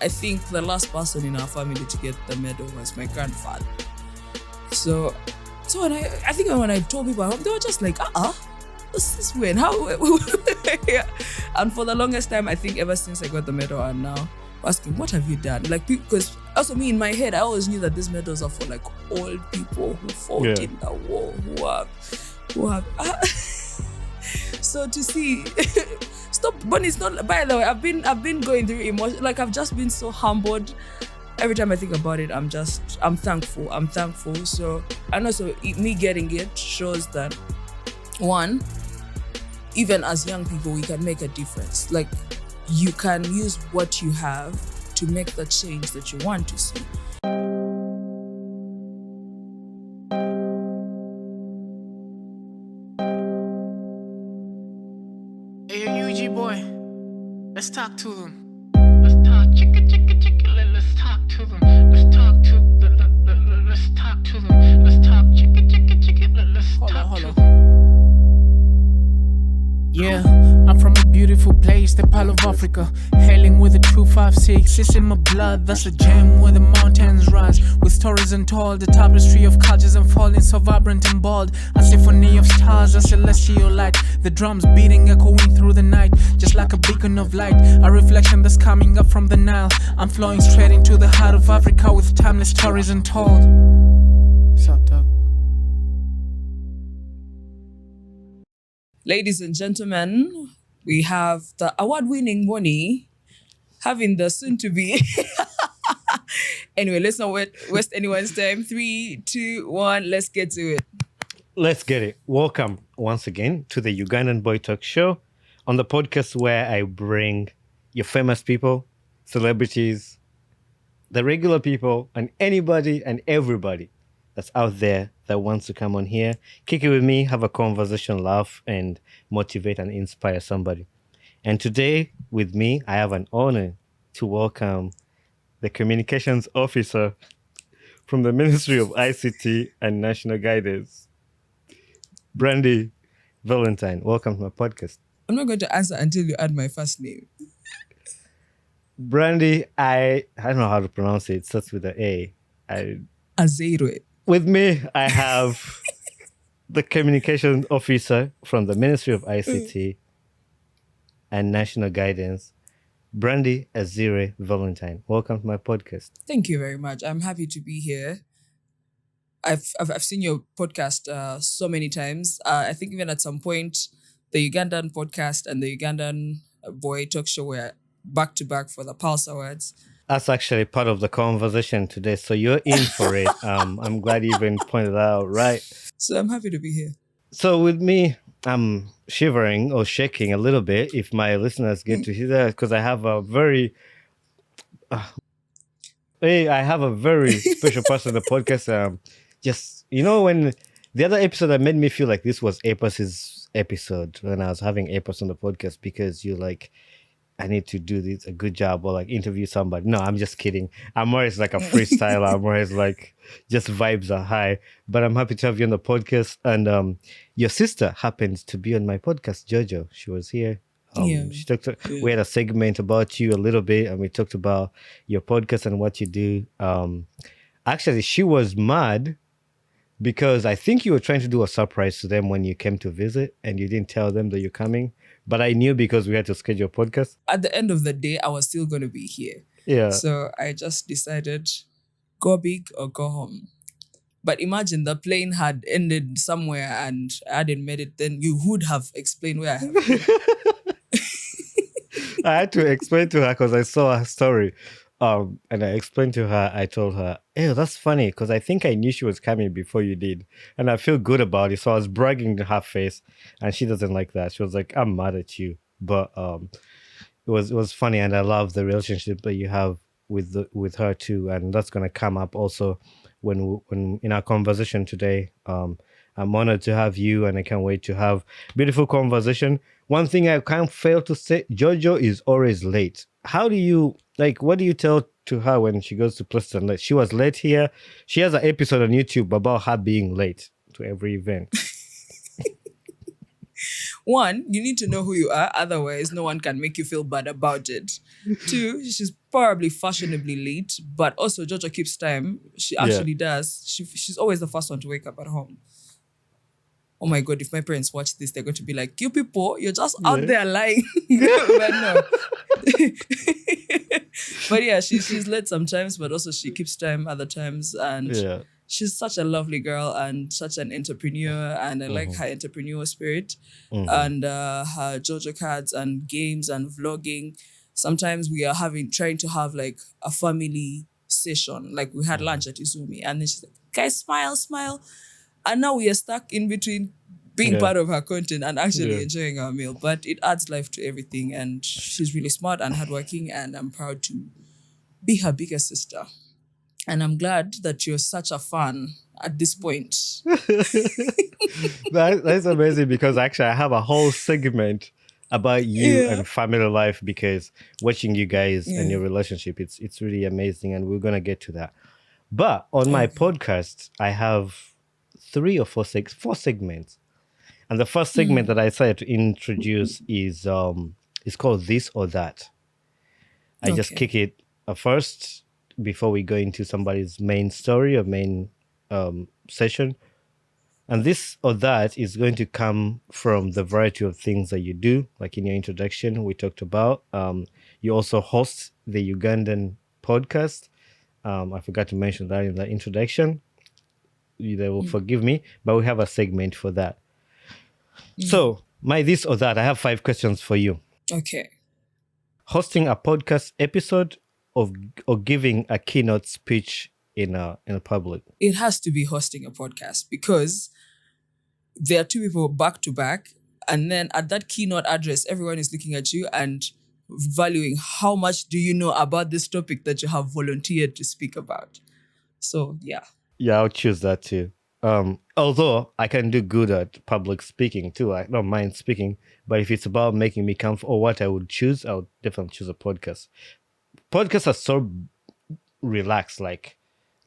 I think the last person in our family to get the medal was my grandfather. So when I told people, they were just like, this is weird. How? Yeah. And for the longest time, I think ever since I got the medal and now, asking, what have you done? Like, because also me in my head, I always knew that these medals are for like old people who fought in the war, who have. So to see, stop, but it's not. By the way, I've been going through emotion. Like I've just been so humbled. Every time I think about it, I'm thankful. I'm thankful. So, and also me getting it shows that, one, even as young people, we can make a difference. Like, you can use what you have to make the change that you want to see. Hey, UG boy, let's talk to them. Let's talk, chicka, let's talk to them. Let's talk to them. Let's talk to them. Let's talk, chicka, let's talk to them. Yeah, I'm from a beautiful place, the Pearl of Africa. Hailing with a 256, it's in my blood. That's a gem where the mountains rise, with stories untold. The tapestry of cultures unfolding, so vibrant and bold. A symphony of stars, a celestial light. The drums beating, echoing through the night, just like a beacon of light. A reflection that's coming up from the Nile. I'm flowing straight into the heart of Africa, with timeless stories untold. What's up, dog? Ladies and gentlemen, we have the award-winning Bonnie having the soon-to-be. Anyway, let's not waste anyone's time. 3, 2, 1, let's get to it. Let's get it. Welcome once again to the Ugandan Boy Talk Show, on the podcast where I bring your famous people, celebrities, the regular people, and anybody and everybody that's out there that wants to come on here, kick it with me, have a conversation, laugh, and motivate and inspire somebody. And today, with me, I have an honor to welcome the communications officer from the Ministry of ICT and National Guidance, Brandy Valentine. Welcome to my podcast. I'm not going to answer until you add my first name. Brandy, I don't know how to pronounce it. It starts with an A. Azeire. With me, I have the communications officer from the Ministry of ICT and National Guidance, Brandy Azeire Valentine. Welcome to my podcast. Thank you very much. I'm happy to be here. I've seen your podcast so many times. I think even at some point, the Ugandan Podcast and the Ugandan Boy Talk Show were back to back for the Pulse Awards. That's actually part of the conversation today, so you're in for it. I'm glad you even pointed that out, right? So I'm happy to be here. So with me, I'm shivering or shaking a little bit if my listeners get to hear that, because I have a very special person on the podcast. Just, you know, when the other episode that made me feel like this was Apas's episode, when I was having Apas on the podcast, because you're like, I need to do this a good job or like interview somebody. No, I'm just kidding. I'm always like a freestyler. I'm always like, just vibes are high. But I'm happy to have you on the podcast. And your sister happens to be on my podcast, Jojo. She was here. She talked. We had a segment about you a little bit, and we talked about your podcast and what you do. Actually, she was mad because I think you were trying to do a surprise to them when you came to visit, and you didn't tell them that you're coming. But I knew because we had to schedule a podcast. At the end of the day, I was still going to be here. Yeah. So I just decided, go big or go home. But imagine the plane had ended somewhere and I hadn't made it, then you would have explained where I have been. I had to explain to her because I saw her story. And I explained to her, I told her, hey, that's funny because I think I knew she was coming before you did. And I feel good about it. So I was bragging to her face, and she doesn't like that. She was like, I'm mad at you. But it was funny, and I love the relationship that you have with her too. And that's going to come up also when in our conversation today. I'm honored to have you, and I can't wait to have beautiful conversation. One thing I can't fail to say, Jojo is always late. How do you, what do you tell to her when she goes to places and late? She was late here. She has an episode on YouTube about her being late to every event. One, you need to know who you are. Otherwise, no one can make you feel bad about it. Two, she's probably fashionably late, but also Jojo keeps time. She actually does. She's always the first one to wake up at home. Oh my God, if my parents watch this, they're going to be like, you people, you're just out there lying. But no. But yeah, she's late sometimes, but also she keeps time other times. And she's such a lovely girl and such an entrepreneur. And I like her entrepreneur spirit and her Jojo cards and games and vlogging. Sometimes we are trying to have like a family session. Like we had lunch at Izumi, and then she's like, guys, smile. And now we are stuck in between being part of her content and actually enjoying our meal. But it adds life to everything. And she's really smart and hardworking. And I'm proud to be her bigger sister. And I'm glad that you're such a fan at this point. That's amazing, because actually I have a whole segment about you and family life, because watching you guys and your relationship, it's really amazing. And we're going to get to that. But on my podcast, I have 4 segments. And the first segment that I decided to introduce is called This or That. I just kick it first before we go into somebody's main story or main session. And this or that is going to come from the variety of things that you do. Like in your introduction, we talked about. You also host the Ugandan Podcast. I forgot to mention that in the introduction. They will forgive me, but we have a segment for that. So, my this or that, I have 5 questions for you. Okay. Hosting a podcast episode or giving a keynote speech in a public? It has to be hosting a podcast, because there are 2 people back to back, and then at that keynote address, everyone is looking at you and valuing how much do you know about this topic that you have volunteered to speak about. So, yeah. Yeah, I'll choose that too. Although I can do good at public speaking too. I don't mind speaking, but if it's about making me comfortable or what I would choose, I would definitely choose a podcast. Podcasts are so relaxed, like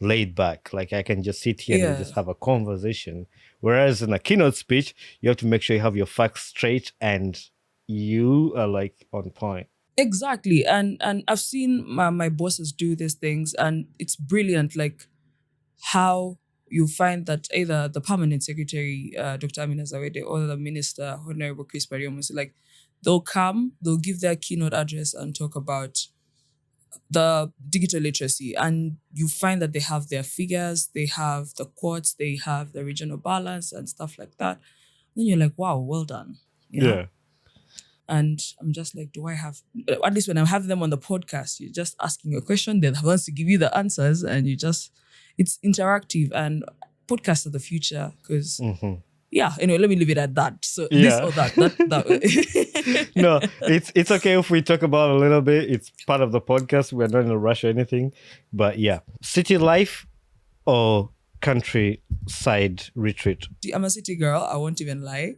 laid back. Like I can just sit here and just have a conversation. Whereas in a keynote speech, you have to make sure you have your facts straight and you are like on point. Exactly. And I've seen my bosses do these things, and it's brilliant. Like how you find that either the permanent secretary, Dr. Amina Zawede, or the minister, Honorable Chris Bariomo, like they'll give their keynote address and talk about the digital literacy, and you find that they have their figures, they have the quotes, they have the regional balance and stuff like that. Then you're like, wow, well done. You know? And I'm just like, do I have, at least when I have them on the podcast, you're just asking a question, they're the ones to give you the answers, and it's interactive, and podcasts are the future, because anyway, let me leave it at that. So this or that. No, it's okay if we talk about a little bit. It's part of the podcast. We're not in a rush or anything. But yeah, city life or countryside retreat? I'm a city girl. I won't even lie.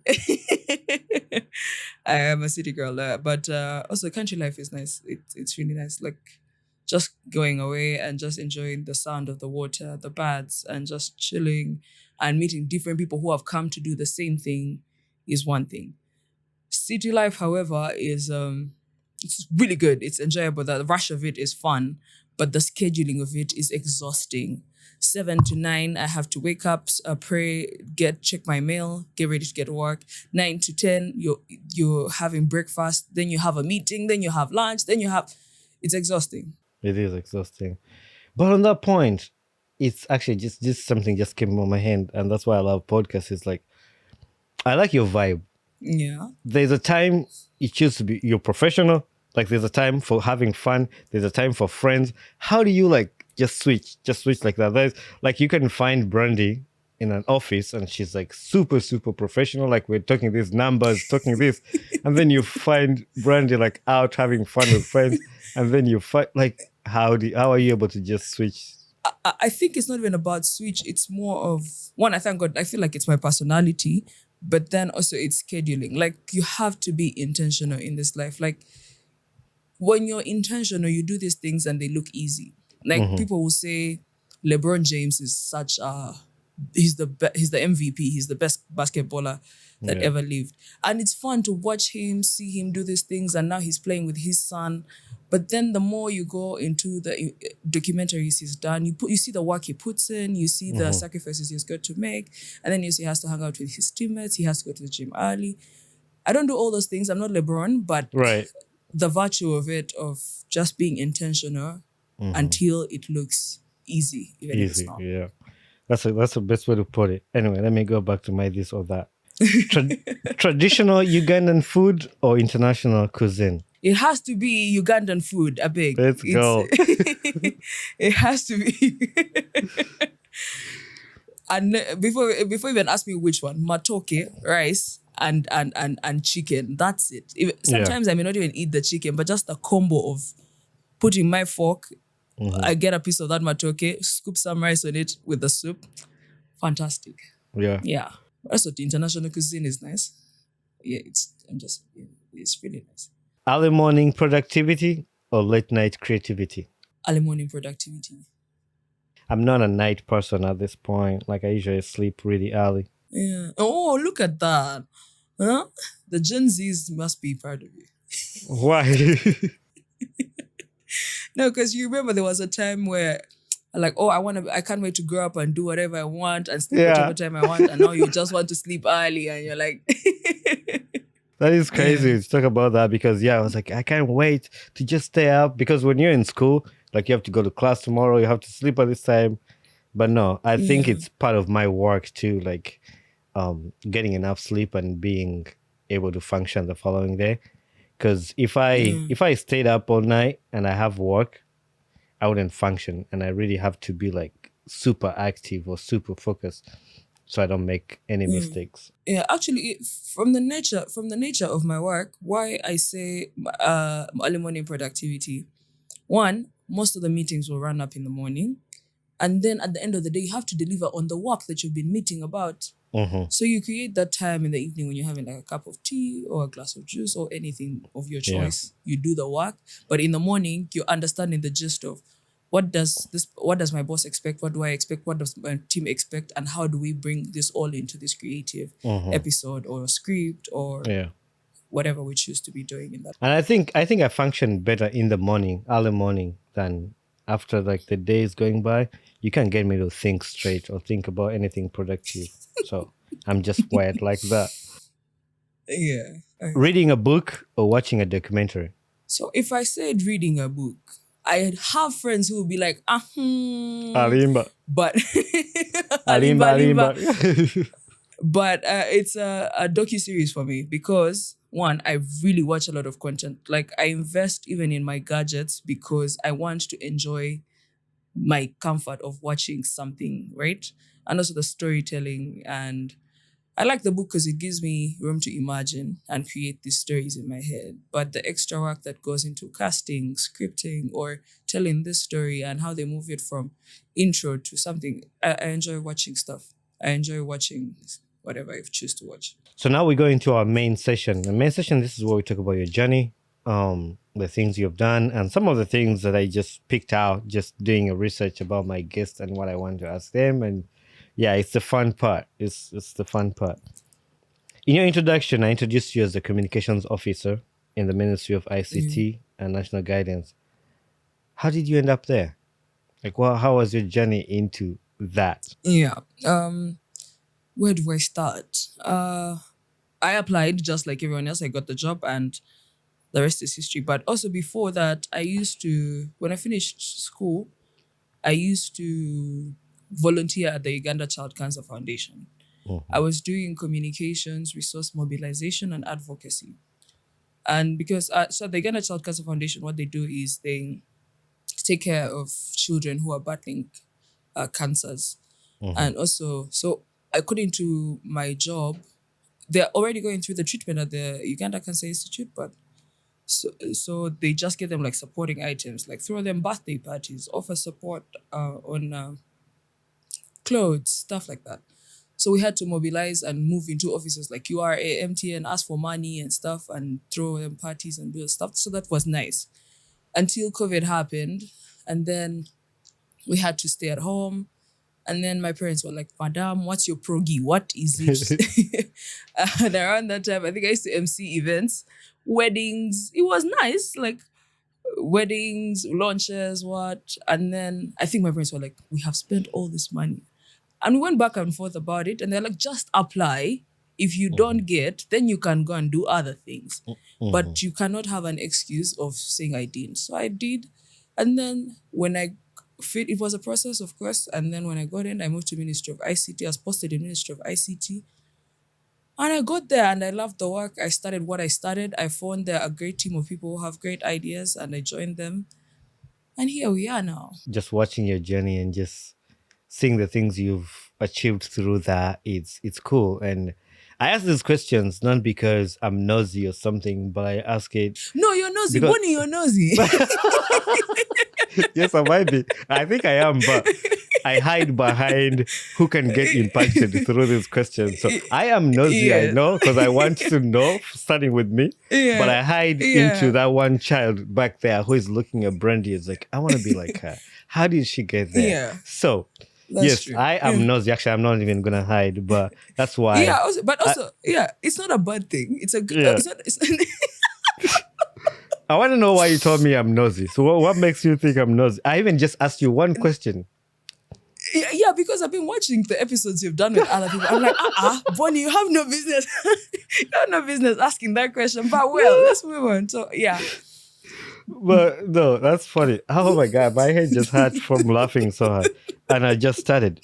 I am a city girl, but also country life is nice. It's really nice. Like just going away and just enjoying the sound of the water, the birds, and just chilling and meeting different people who have come to do the same thing is one thing. City life, however, is it's really good. It's enjoyable. The rush of it is fun, but the scheduling of it is exhausting. 7 to 9, I have to wake up, pray, check my mail, get ready to get to work. 9 to 10, you're having breakfast, then you have a meeting, then you have lunch, it's exhausting. It is exhausting. But on that point, it's actually just something just came on my hand, and that's why I love podcasts. It's like, I like your vibe. Yeah. There's a time you choose to be, you're professional. Like there's a time for having fun. There's a time for friends. How do you like just switch like that? There's like, you can find Brandy in an office and she's like super, super professional. Like we're talking these numbers, talking this. And then you find Brandy like out having fun with friends. And then you find like, how are you able to just switch? I think it's not even about switch. It's more of, one, I thank God, I feel like it's my personality, but then also it's scheduling. Like you have to be intentional in this life. Like when you're intentional, you do these things and they look easy. Like people will say LeBron James is such he's the MVP. He's the best basketballer that ever lived. And it's fun to watch him, see him do these things. And now he's playing with his son. But then the more you go into the documentaries he's done, you see the work he puts in, you see the sacrifices he's got to make, and then you see he has to hang out with his teammates, he has to go to the gym early. I don't do all those things. I'm not LeBron, but Right. the virtue of it, of just being intentional until it looks easy, even if it's Easy. not. Yeah. That's the best way to put it. Anyway, let me go back to my this or that. Traditional Ugandan food or international cuisine? It has to be Ugandan food, I beg. Let's go. It has to be. And before you even ask me which one, matoke, rice, and chicken. That's it. Sometimes I may not even eat the chicken, but just the combo of putting my fork, I get a piece of that matoke, scoop some rice on it with the soup. Fantastic. Yeah. Yeah. Also, the international cuisine is nice. Yeah, it's really nice. Early morning productivity or late night creativity? Early morning productivity. I'm not a night person at this point. Like I usually sleep really early. Yeah. Oh, look at that. Huh? The Gen Zs must be proud of you. Why? No, because you remember there was a time where like, oh, I can't wait to grow up and do whatever I want and sleep whatever time I want. And now you just want to sleep early and you're like... That is crazy to talk about that because, I was like, I can't wait to just stay up because when you're in school, like you have to go to class tomorrow, you have to sleep at this time. But no, I think it's part of my work too, like getting enough sleep and being able to function the following day. Because if I stayed up all night and I have work, I wouldn't function. And I really have to be like super active or super focused so I don't make any mistakes. Yeah, actually, from the nature of my work, why I say early morning productivity. One, most of the meetings will run up in the morning. And then at the end of the day, you have to deliver on the work that you've been meeting about. So you create that time in the evening when you're having like a cup of tea or a glass of juice or anything of your choice. You do the work. But in the morning, you're understanding the gist of what does my boss expect? What do I expect? What does my team expect? And how do we bring this all into this creative episode or script or whatever we choose to be doing in that. And I think I function better in the morning, early morning, than after like the day is going by. You can't get me to think straight or think about anything productive. So I'm just wired like that. Yeah. Reading a book or watching a documentary? So if I said reading a book, I have friends who will be like, Alimba. But Alimba. But it's a docu-series for me because, one, I really watch a lot of content. Like, I invest even in my gadgets because I want to enjoy my comfort of watching something, right? And also the storytelling. And I like the book because it gives me room to imagine and create these stories in my head. But the extra work that goes into casting, scripting, or telling this story and how they move it from intro to something, I enjoy watching stuff. I enjoy watching whatever I choose to watch. So now we go into our main session. The main session, this is where we talk about your journey, the things you've done, and some of the things that I just picked out, just doing a research about my guests and what I want to ask them. And yeah, it's the fun part. It's the fun part. In your introduction, I introduced you as the communications officer in the Ministry of ICT and National Guidance. How did you end up there? Like, how was your journey into that? Yeah. Where do I start? I applied just like everyone else. I got the job and the rest is history. But also before that, when I finished school, I used to volunteer at the Uganda Child Cancer Foundation. I was doing communications, resource mobilization, and advocacy. And because so the Uganda Child Cancer Foundation, what they do is they take care of children who are battling cancers. And also, so according to my job, they're already going through the treatment at the Uganda Cancer Institute, but so they just get them like supporting items, like throw them birthday parties, offer support on clothes, stuff like that. So we had to mobilize and move into offices like URA, MTN, ask for money and stuff and throw them parties and do stuff. So that was nice until COVID happened. And then we had to stay at home. And then my parents were like, Madam, what's your proggy? What is it? And around that time, I think I used to MC events, weddings. It was nice. Like, weddings, launches, what. And then I think my parents were like, we have spent all this money. And we went back and forth about it. And they're like, just apply. If you don't get, then you can go and do other things. But you cannot have an excuse of saying I didn't. So I did. And then when I fit, it was a process, of course. And then when I got in, I moved to Ministry of ICT. I was posted in Ministry of ICT. And I got there and I loved the work. I started what I started. I found there a great team of people who have great ideas and I joined them. And here we are now. Just watching your journey and just seeing the things you've achieved through that, it's cool. And I ask these questions not because I'm nosy or something, but I ask it. No, you're nosy. Because- Bonnie, you're nosy. Yes, I might be. I think I am, but I hide behind who can get impacted through these questions. So I am nosy, I know, because I want to know, starting with me. Yeah. But I hide Yeah. into that one child back there who is looking at Brandy. It's like, I want to be like her. How did she get there? Yeah. So, That's yes, true. I am nosy. Actually, I'm not even going to hide, but that's why. Yeah, also, it's not a bad thing. It's a good. Yeah. It's I want to know why you told me I'm nosy. So what makes you think I'm nosy? I even just asked you one question. yeah, because I've been watching the episodes you've done with other people. I'm like, Bonnie, you have no business. You have no business asking that question. But well, let's move on. So yeah. But no, that's funny. Oh my God, my head just hurt from laughing so hard. And I just started.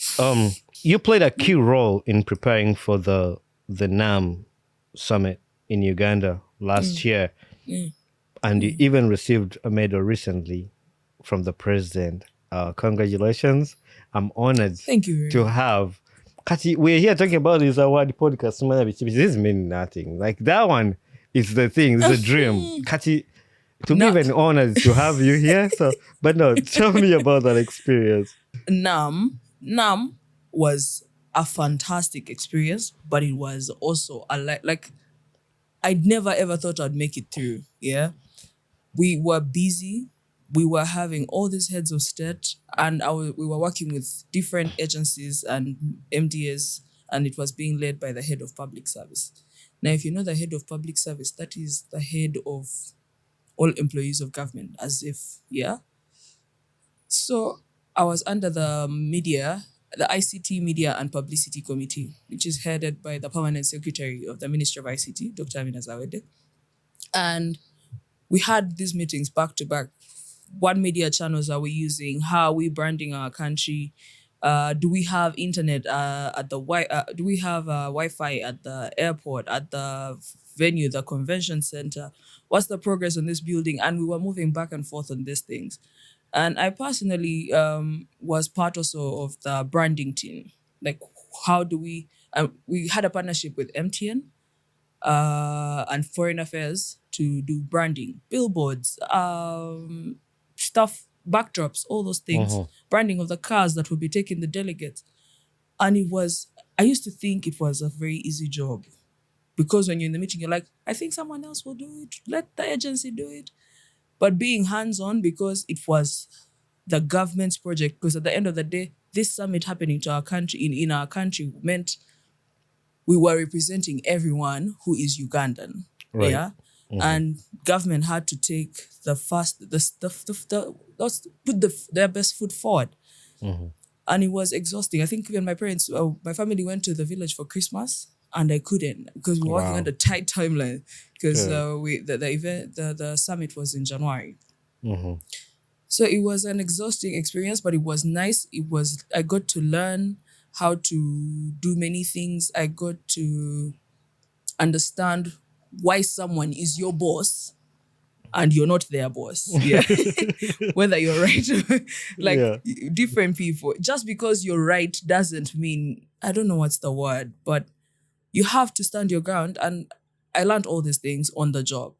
You played a key role in preparing for the NAM summit in Uganda last year. And you even received a medal recently from the president. Congratulations. I'm honored Thank you very to much. have. Kati, we're here talking about this award podcast. This means nothing. Like that one is the thing, it's a dream. Kati, to be Not- even honored to have you here. So, but no, tell me about that experience. NAM was a fantastic experience, but it was also like I'd never ever thought I'd make it through. Yeah. We were busy. We were having all these heads of state, and we were working with different agencies and MDAs, and it was being led by the head of public service. Now, if you know the head of public service, that is the head of all employees of government, as if, yeah. So I was under the ICT Media and Publicity Committee, which is headed by the Permanent Secretary of the Ministry of ICT, Dr. Amina Zawede. And we had these meetings back to back. What media channels are we using? How are we branding our country? Do we have internet do we have Wi-Fi at the airport, at the venue, the convention center? What's the progress on this building? And we were moving back and forth on these things. And I personally was part also of the branding team. Like, how do we had a partnership with MTN and Foreign Affairs to do branding, billboards, stuff, backdrops, all those things, branding of the cars that would be taking the delegates. And I used to think it was a very easy job, because when you're in the meeting, you're like, I think someone else will do it. Let the agency do it. But being hands-on, because it was the government's project, because at the end of the day, this summit happening to our country, in our country, meant we were representing everyone who is Ugandan. Right. Yeah. And government had to take put their best foot forward. And it was exhausting. I think even my family went to the village for Christmas, and I couldn't, because we were working on a tight timeline, because the summit was in January. So it was an exhausting experience, but it was nice. I got to learn how to do many things. I got to understand why someone is your boss and you're not their boss. Yeah. Whether you're right. Different people. Just because you're right doesn't mean, I don't know what's the word, but you have to stand your ground. And I learned all these things on the job.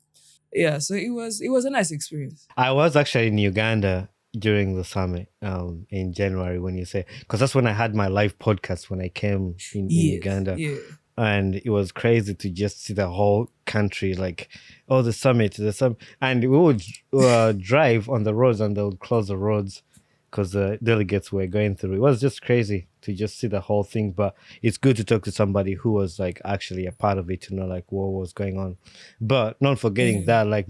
Yeah, so it was a nice experience. I was actually in Uganda during the summit in January, when you say, because that's when I had my live podcast when I came in Uganda. Yeah. And it was crazy to just see the whole country, like, the summit. And we would drive on the roads, and they would close the roads because the delegates were going through. It was just crazy to just see the whole thing. But it's good to talk to somebody who was like actually a part of it, to know like what was going on. But not forgetting that, like,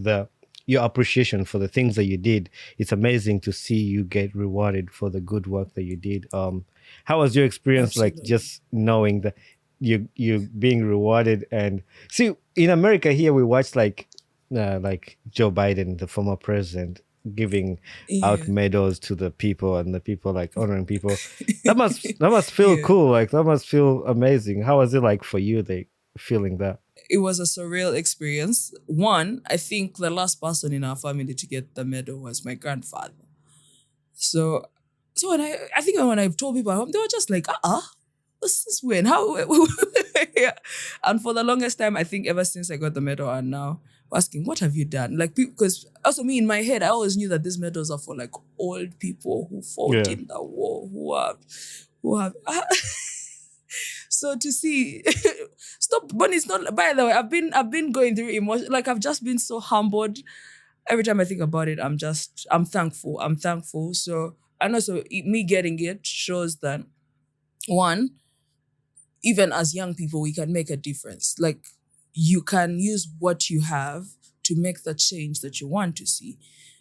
your appreciation for the things that you did. It's amazing to see you get rewarded for the good work that you did. How was your experience, like Absolutely. just knowing that you being rewarded? And see, in America here, we watch like Joe Biden, the former president, giving out Yeah. medals to the people, and the people like honoring people. That must feel Yeah. cool. Like that must feel amazing. How was it like for you? Like feeling that? It was a surreal experience. One, I think the last person in our family to get the medal was my grandfather. So when I think when I've told people at home, they were just like, this is weird. How? Yeah. And for the longest time, I think ever since I got the medal and now asking, what have you done? Like, because also me in my head, I always knew that these medals are for like old people who fought Yeah. in the war, who have. So to see, stop, but it's not. By the way, I've been going through emotion. Like I've just been so humbled. Every time I think about it, I'm thankful. I'm thankful. So and also me getting it shows that one, even as young people, we can make a difference. Like you can use what you have to make the change that you want to see.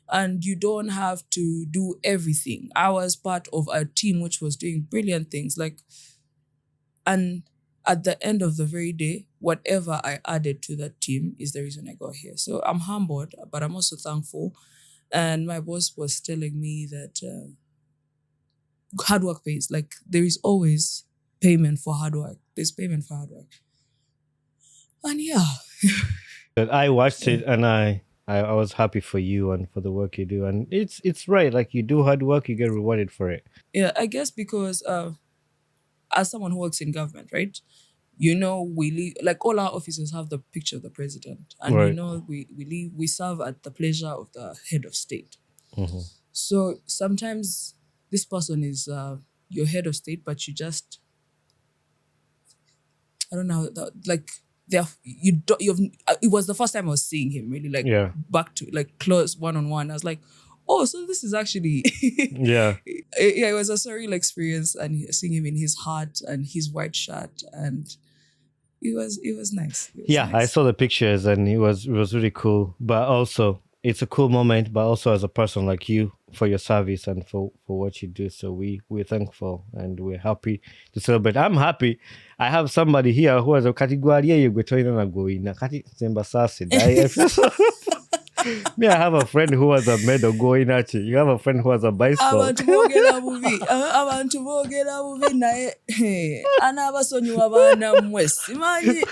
And you don't have to do everything. I was part of a team which was doing brilliant things. And at the end of the very day, whatever I added to that team is the reason I got here. So I'm humbled, but I'm also thankful. And my boss was telling me that hard work pays. Like there is always payment for hard work. There's payment for hard work. And yeah. But I watched it, and I was happy for you and for the work you do. And it's right. Like you do hard work, you get rewarded for it. Yeah, I guess because as someone who works in government, right? You know, we leave, like all our officers have the picture of the president. And Right. you know, we serve at the pleasure of the head of state. Mhm. So sometimes this person is your head of state, but you just, I don't know, like it was the first time I was seeing him really like Yeah. back to like close one-on-one. I was like, oh, so this is actually Yeah. yeah, it was a surreal experience, and seeing him in his hat and his white shirt, and it was nice. It was Yeah, I nice. saw the pictures, and it was really cool. But also, it's a cool moment. But also, as a person like you, for your service and for what you do, so we're thankful and we're happy to celebrate. I'm happy. I have somebody here who has a category. You go to na go in. Kati semba sasi. Me, I have a friend who has a medal going at you. You have a friend who has a bicycle. Abantu boogera bubi naye anabasonyiwa abaana mmwe simanyi.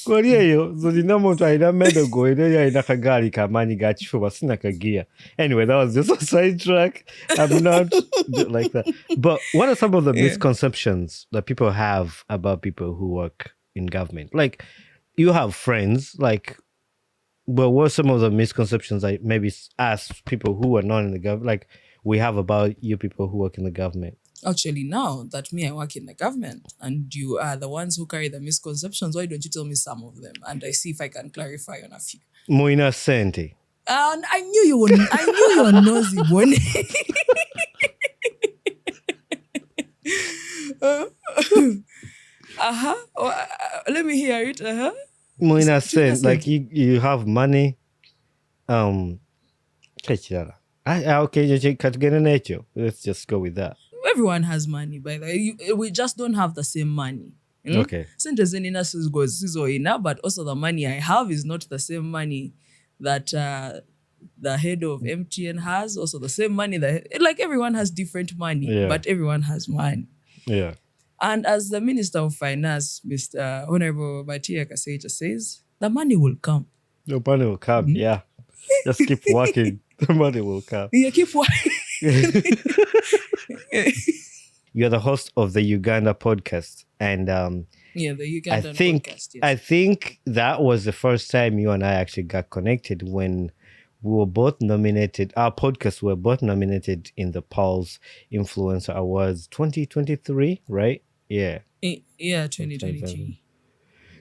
Kori eyo zolina omuntu alina medal going eyo alina kagaali kamaanyi ga kifuba sinakagiya. Anyway, that was just a sidetrack. I'm not like that. But what are some of the misconceptions that people have about people who work in government? Like, you have friends, like, but what are some of the misconceptions I maybe ask people who are not in the government, like we have about you people who work in the government? Actually, now that me, I work in the government and you are the ones who carry the misconceptions, why don't you tell me some of them? And I see if I can clarify on a few. Moina Sente. And I knew you were nosy, Bonnie. Let me hear it. Moina Sente. Sente, like you have money. Okay, let's just go with that. Everyone has money, by the way. We just don't have the same money. You know? Okay. But also the money I have is not the same money that the head of MTN has. Also the same money that, like, everyone has different money, but everyone has money. Yeah. And as the Minister of Finance, Mr. Honorable Batia Kaseja says, the money will come. The money will come, yeah. Just keep working. The money will come. Yeah, keep working. You're the host of the Uganda Podcast. And the Ugandan Podcast. Yes. I think that was the first time you and I actually got connected when we were both nominated. Our podcasts were both nominated in the Pulse Influencer Awards 2023, right? Yeah. Yeah, 2023.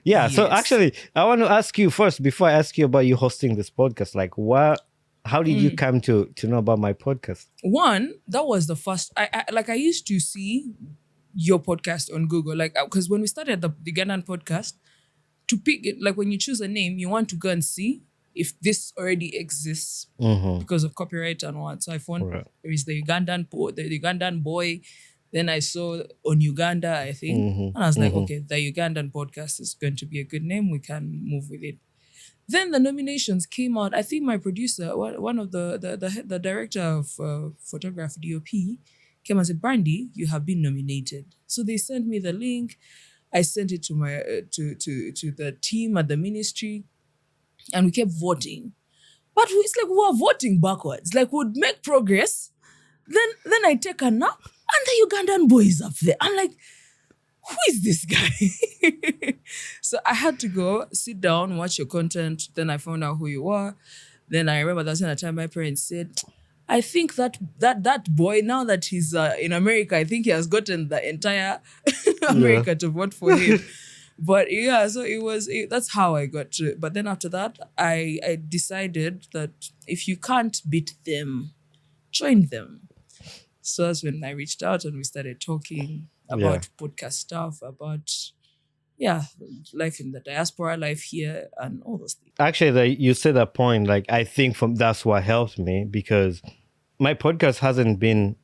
Yeah, Yes. so actually, I want to ask you first, before I ask you about you hosting this podcast, like how did you come to know about my podcast? One, that was the first, I used to see your podcast on Google, like, because when we started the Ugandan Podcast, to pick it, like when you choose a name, you want to go and see if this already exists because of copyright and what. So I found Right. there is the Ugandan Boy. Then I saw on Uganda, I think, and I was like, okay, the Ugandan Podcast is going to be a good name. We can move with it. Then the nominations came out. I think my producer, one of the director of photography DOP, came and said, "Brandy, you have been nominated." So they sent me the link. I sent it to my to the team at the ministry, and we kept voting. But it's like we were voting backwards. Like we'd make progress, then I take a nap, and the Ugandan boy is up there. I'm like, who is this guy? So I had to go sit down, watch your content. Then I found out who you were. Then I remember that's the time my parents said, I think that boy, now that he's in America, I think he has gotten the entire America to vote for him. But yeah, so that's how I got to it. But then after that, I decided that if you can't beat them, join them. So that's when I reached out and we started talking about podcast stuff, about life in the diaspora, life here, and all those things. Actually, you said that point. Like, I think that's what helped me, because my podcast hasn't been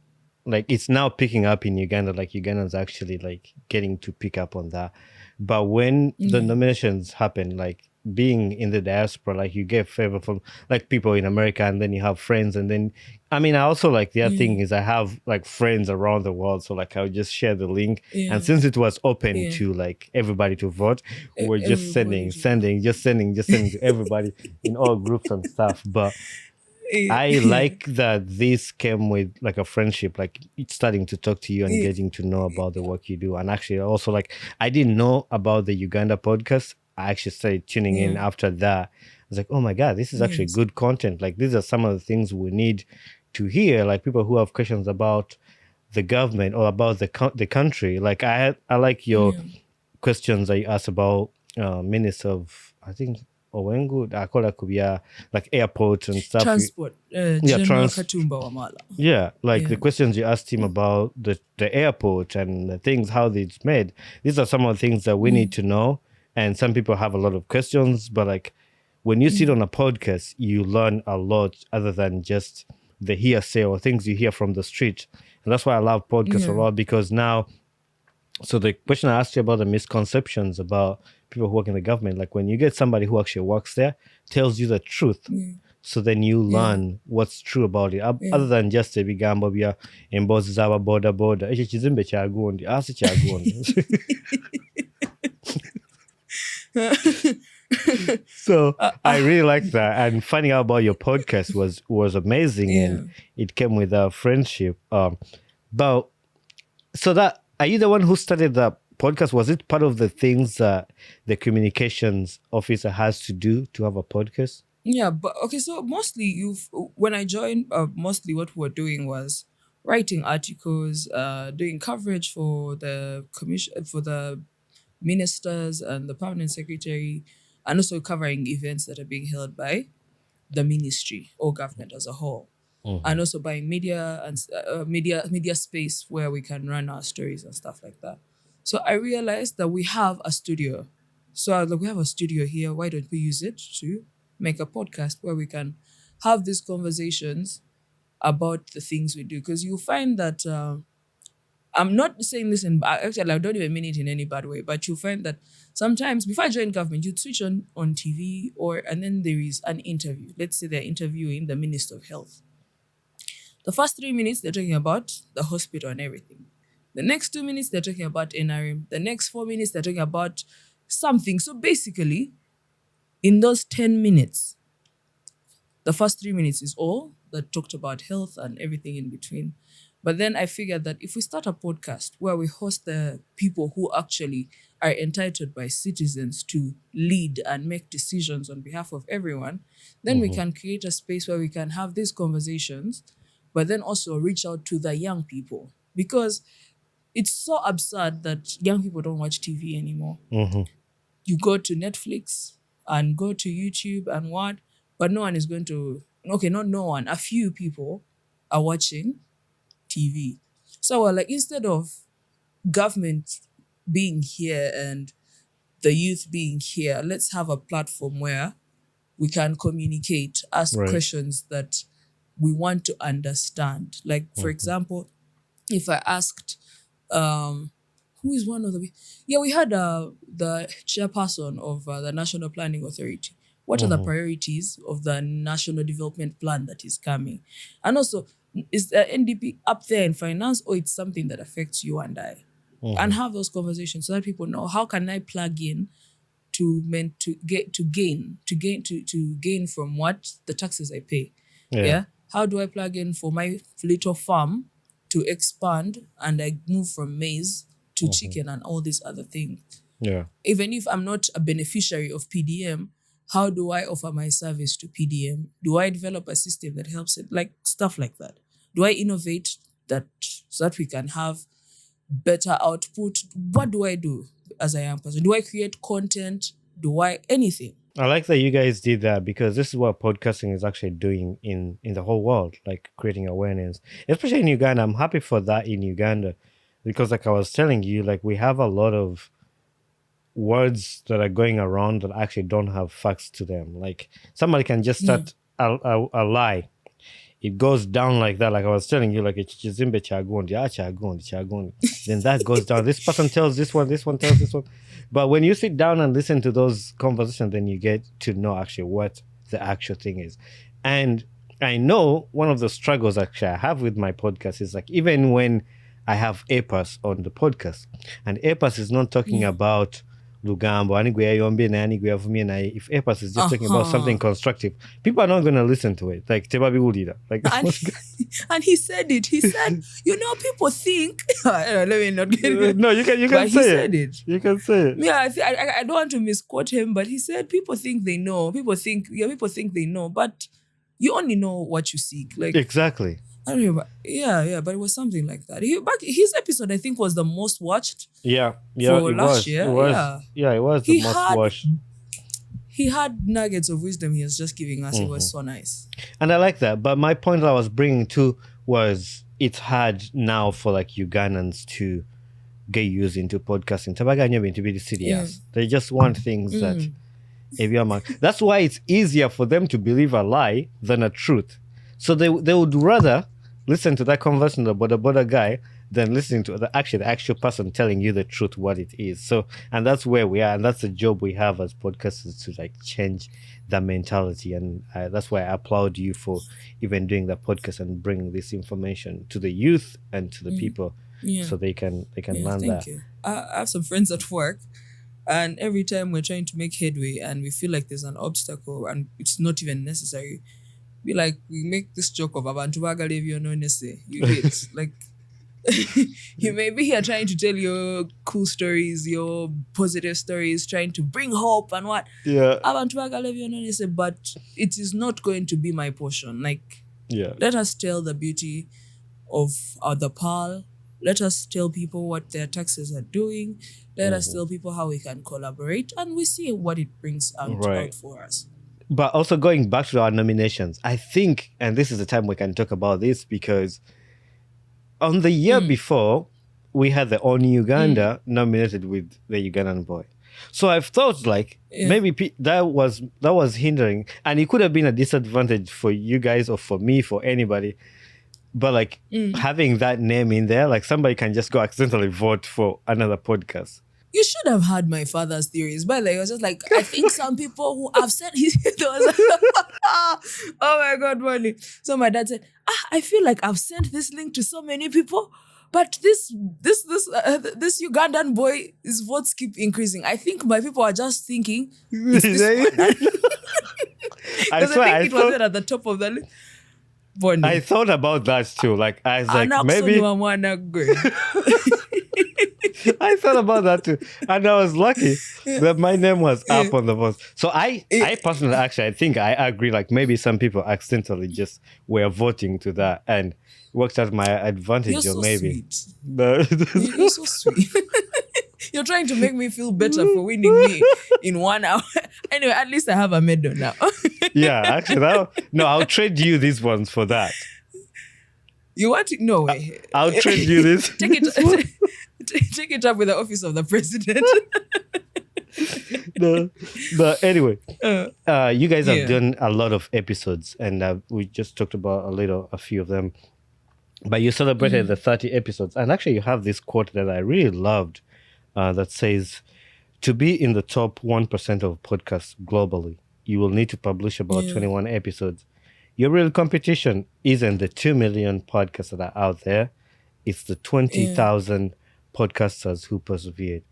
like, it's now picking up in Uganda. Like, Ugandans actually like getting to pick up on that. But when the nominations happen, like being in the diaspora, like you get favor from like people in America, and then you have friends, and then I also like the other thing is I have like friends around the world, so like I would just share the link, and since it was open to like everybody to vote, we're just sending to everybody in all groups and stuff. But I like that this came with like a friendship, like it's starting to talk to you and getting to know about the work you do. And actually also like I didn't know about the Uganda podcast. I actually started tuning in after that. I was like, oh my God, this is actually good content. Like these are some of the things we need to hear, like people who have questions about the government or about the country. Like I like your questions that you asked about Minister of, I think, Owengu, Akola Kubia, like airports and stuff. Transport. Katumba Wamala. Yeah, like the questions you asked him about the airport and the things, how it's made. These are some of the things that we need to know. And some people have a lot of questions, but like when you sit on a podcast, you learn a lot other than just the hearsay or things you hear from the street. And that's why I love podcasts a lot, because now, so the question I asked you about the misconceptions about people who work in the government, like when you get somebody who actually works there, tells you the truth. So then you learn what's true about it. Other than just a bigambo bya embozi zaba border. Ekyo kizimbe kya gundi, asi kya gundi. So I really like that, and finding out about your podcast was amazing, and it came with a friendship. But so that, are you the one who started the podcast? Was it part of the things that the communications officer has to do to have a podcast? Yeah, but okay, so mostly when I joined, mostly what we were doing was writing articles, doing coverage for the commission, for the ministers and the permanent secretary, and also covering events that are being held by the ministry or government as a whole, and also buying media and media space where we can run our stories and stuff like that. So I realized that we have a studio. So I was like, we have a studio here. Why don't we use it to make a podcast where we can have these conversations about the things we do? Because you'll find that I'm not saying this actually I don't even mean it in any bad way, but you'll find that sometimes before I joined government, you'd switch on TV and then there is an interview. Let's say they're interviewing the Minister of Health. The first 3 minutes, they're talking about the hospital and everything. The next 2 minutes, they're talking about NRM. The next 4 minutes, they're talking about something. So basically, in those 10 minutes, the first 3 minutes is all that talked about health and everything in between. But then I figured that if we start a podcast where we host the people who actually are entitled by citizens to lead and make decisions on behalf of everyone, then we can create a space where we can have these conversations, but then also reach out to the young people. Because it's so absurd that young people don't watch TV anymore. You go to Netflix and go to YouTube and what, but no one is going to, not no one, a few people are watching TV. So we're like, instead of government being here and the youth being here, let's have a platform where we can communicate, ask Right. questions that we want to understand. Like, for example, if I asked, who is one of the... Yeah, we had the chairperson of the National Planning Authority. What are the priorities of the National Development Plan that is coming? And also, is the NDP up there in finance, or it's something that affects you and I? And have those conversations so that people know, how can I plug in to gain from what the taxes I pay. Yeah. How do I plug in for my little farm to expand and I move from maize to chicken and all these other things? Yeah. Even if I'm not a beneficiary of PDM, how do I offer my service to PDM? Do I develop a system that helps it? Like stuff like that. Do I innovate that so that we can have better output? What do I do as a young person? Do I create content? Do I anything? I like that you guys did that, because this is what podcasting is actually doing in the whole world, like creating awareness, especially in Uganda. I'm happy for that in Uganda, because like I was telling you, like we have a lot of words that are going around that actually don't have facts to them. Like somebody can just start a lie. It goes down like that. Like I was telling you, like a chizimbe chagundi, chagundi. Then that goes down. This person tells this one tells this one. But when you sit down and listen to those conversations, then you get to know actually what the actual thing is. And I know one of the struggles actually I have with my podcast is like, even when I have APAS on the podcast, and APAS is not talking about Lugambo, if APAS is just talking about something constructive, people are not going to listen to it. Like, like and he said it. He said, people think... let me not get it. No, you can say it. You can say it. Yeah, I don't want to misquote him, but he said, people think they know. People think they know, but you only know what you seek. Like exactly. I don't remember. Yeah, but it was something like that. His episode, I think, was the most watched. Yeah, for last year. It was the most watched. He had nuggets of wisdom he was just giving us. It was so nice. And I like that. But my point that I was bringing too was it's hard now for like Ugandans to get used into podcasting. To be serious. They just want things that that's why it's easier for them to believe a lie than a truth. So they would rather listen to that conversation about the border guy than listening to the actual person telling you the truth, what it is. So, and that's where we are, and that's the job we have as podcasters, to like change that mentality. And that's why I applaud you for even doing the podcast and bringing this information to the youth and to the people, so they can learn that. Thank you. I have some friends at work, and every time we're trying to make headway and we feel like there's an obstacle and it's not even necessary, we make this joke of abantu bagalevyo no nese. You get like you may be here trying to tell your cool stories, your positive stories, trying to bring hope and what. Yeah. Abantu bagalevyo no nese, but it is not going to be my portion. Like, let us tell the beauty of the PAL. Let us tell people what their taxes are doing. Let us tell people how we can collaborate, and we see what it brings out for us. But also going back to our nominations, I think, and this is the time we can talk about this, because on the year before, we had the Only Uganda nominated with the Ugandan Boy. So I've thought maybe that was hindering, and it could have been a disadvantage for you guys or for me, for anybody. But having that name in there, like somebody can just go accidentally vote for another podcast. You should have had my father's theories. But it was just like, I think some people who have said oh my God, funny. So my dad said, I feel like I've sent this link to so many people, but this Ugandan boy, his votes keep increasing. I think my people are just thinking it's this one. I think it wasn't at the top of the list. Bonnie. I thought about that too. Like I was like, maybe I thought about that too, and I was lucky that my name was up on the vote. So I personally, actually, I think I agree. Like maybe some people accidentally just were voting to that, and worked out my advantage. You're so maybe. Sweet. You're so sweet. You're trying to make me feel better for winning me in 1 hour. Anyway, at least I have a medal now. Yeah, actually, I'll trade you these ones for that. You want to? No way. I'll trade you this. Take it up with the office of the president. No, but anyway, you guys have Yeah. done a lot of episodes, and we just talked about a few of them. But you celebrated the 30 episodes, and actually, you have this quote that I really loved, that says, "To be in the top 1% of podcasts globally, you will need to publish about 21 episodes. Your real competition isn't the 2 million podcasts that are out there; it's the 20,000 podcasters who persevered."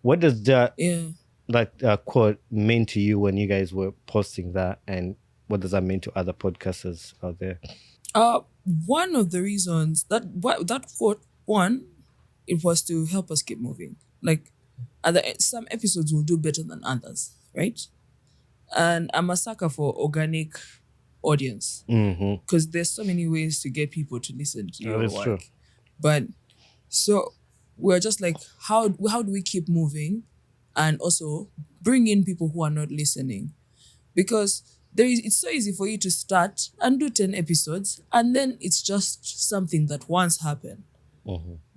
What does that quote mean to you when you guys were posting that, and what does that mean to other podcasters out there? One of the reasons that quote, one, it was to help us keep moving. Like, some episodes will do better than others, right? And I'm a sucker for organic audience because there's so many ways to get people to listen to your That's work. true. But so we're just like, how do we keep moving, and also bring in people who are not listening? Because it's so easy for you to start and do 10 episodes, and then it's just something that once happened.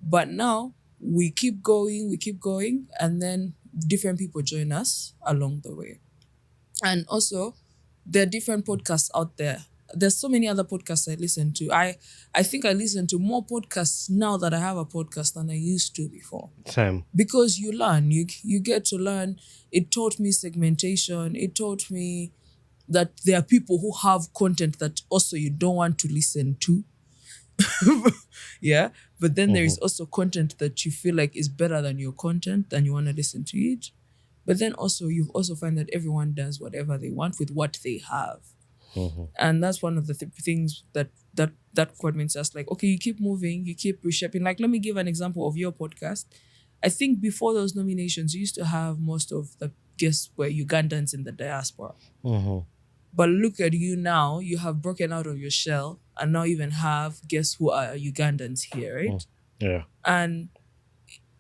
But now we keep going, and then different people join us along the way. And also, there are different podcasts out there. There's so many other podcasts I listen to. I think I listen to more podcasts now that I have a podcast than I used to before. Same. Because you learn, you get to learn. It taught me segmentation. It taught me that there are people who have content that also you don't want to listen to. Yeah. But then there is also content that you feel like is better than your content, and you want to listen to it. But then also you also find that everyone does whatever they want with what they have. And that's one of the things that quote means just like, okay, you keep moving, you keep reshaping. Like, let me give an example of your podcast. I think before those nominations, you used to have most of the guests were Ugandans in the diaspora. But look at you now, you have broken out of your shell and now even have guests who are Ugandans here, right? Yeah. And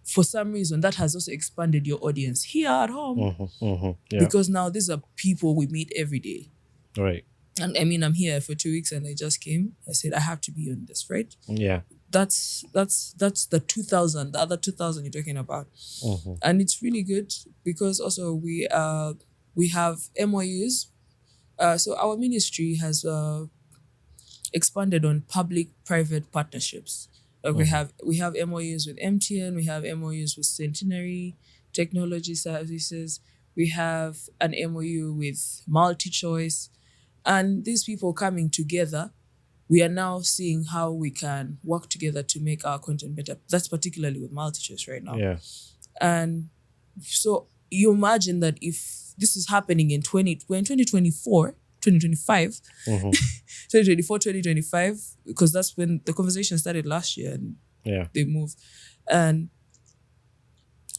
for some reason, that has also expanded your audience here at home. Yeah. Because now these are people we meet every day. Right. And I mean, I'm here for 2 weeks and I just came. I said, I have to be on this, right? Yeah. That's the 2,000, the other 2,000 you're talking about. And it's really good because also we have MOUs. So our ministry has expanded on public-private partnerships. Like we have MOUs with MTN, we have MOUs with Centenary Technology Services, we have an MOU with MultiChoice, and these people coming together, we are now seeing how we can work together to make our content better. That's particularly with MultiChoice right now. Yeah. And so you imagine that if this is happening in 2024, 2025, 2024, 2025, because that's when the conversation started last year and they moved. And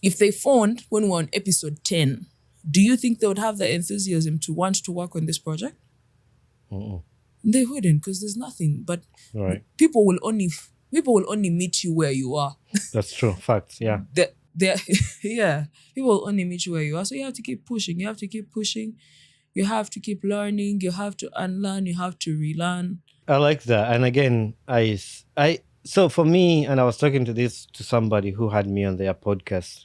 if they phoned when we were on episode 10, do you think they would have the enthusiasm to want to work on this project? They wouldn't, because there's nothing. But people will only meet you where you are. That's true. Facts. Yeah. People will only meet you where you are. So you have to keep pushing. You have to keep pushing. You have to keep learning. You have to unlearn. You have to relearn. I like that. And again, so for me, and I was talking to somebody who had me on their podcast,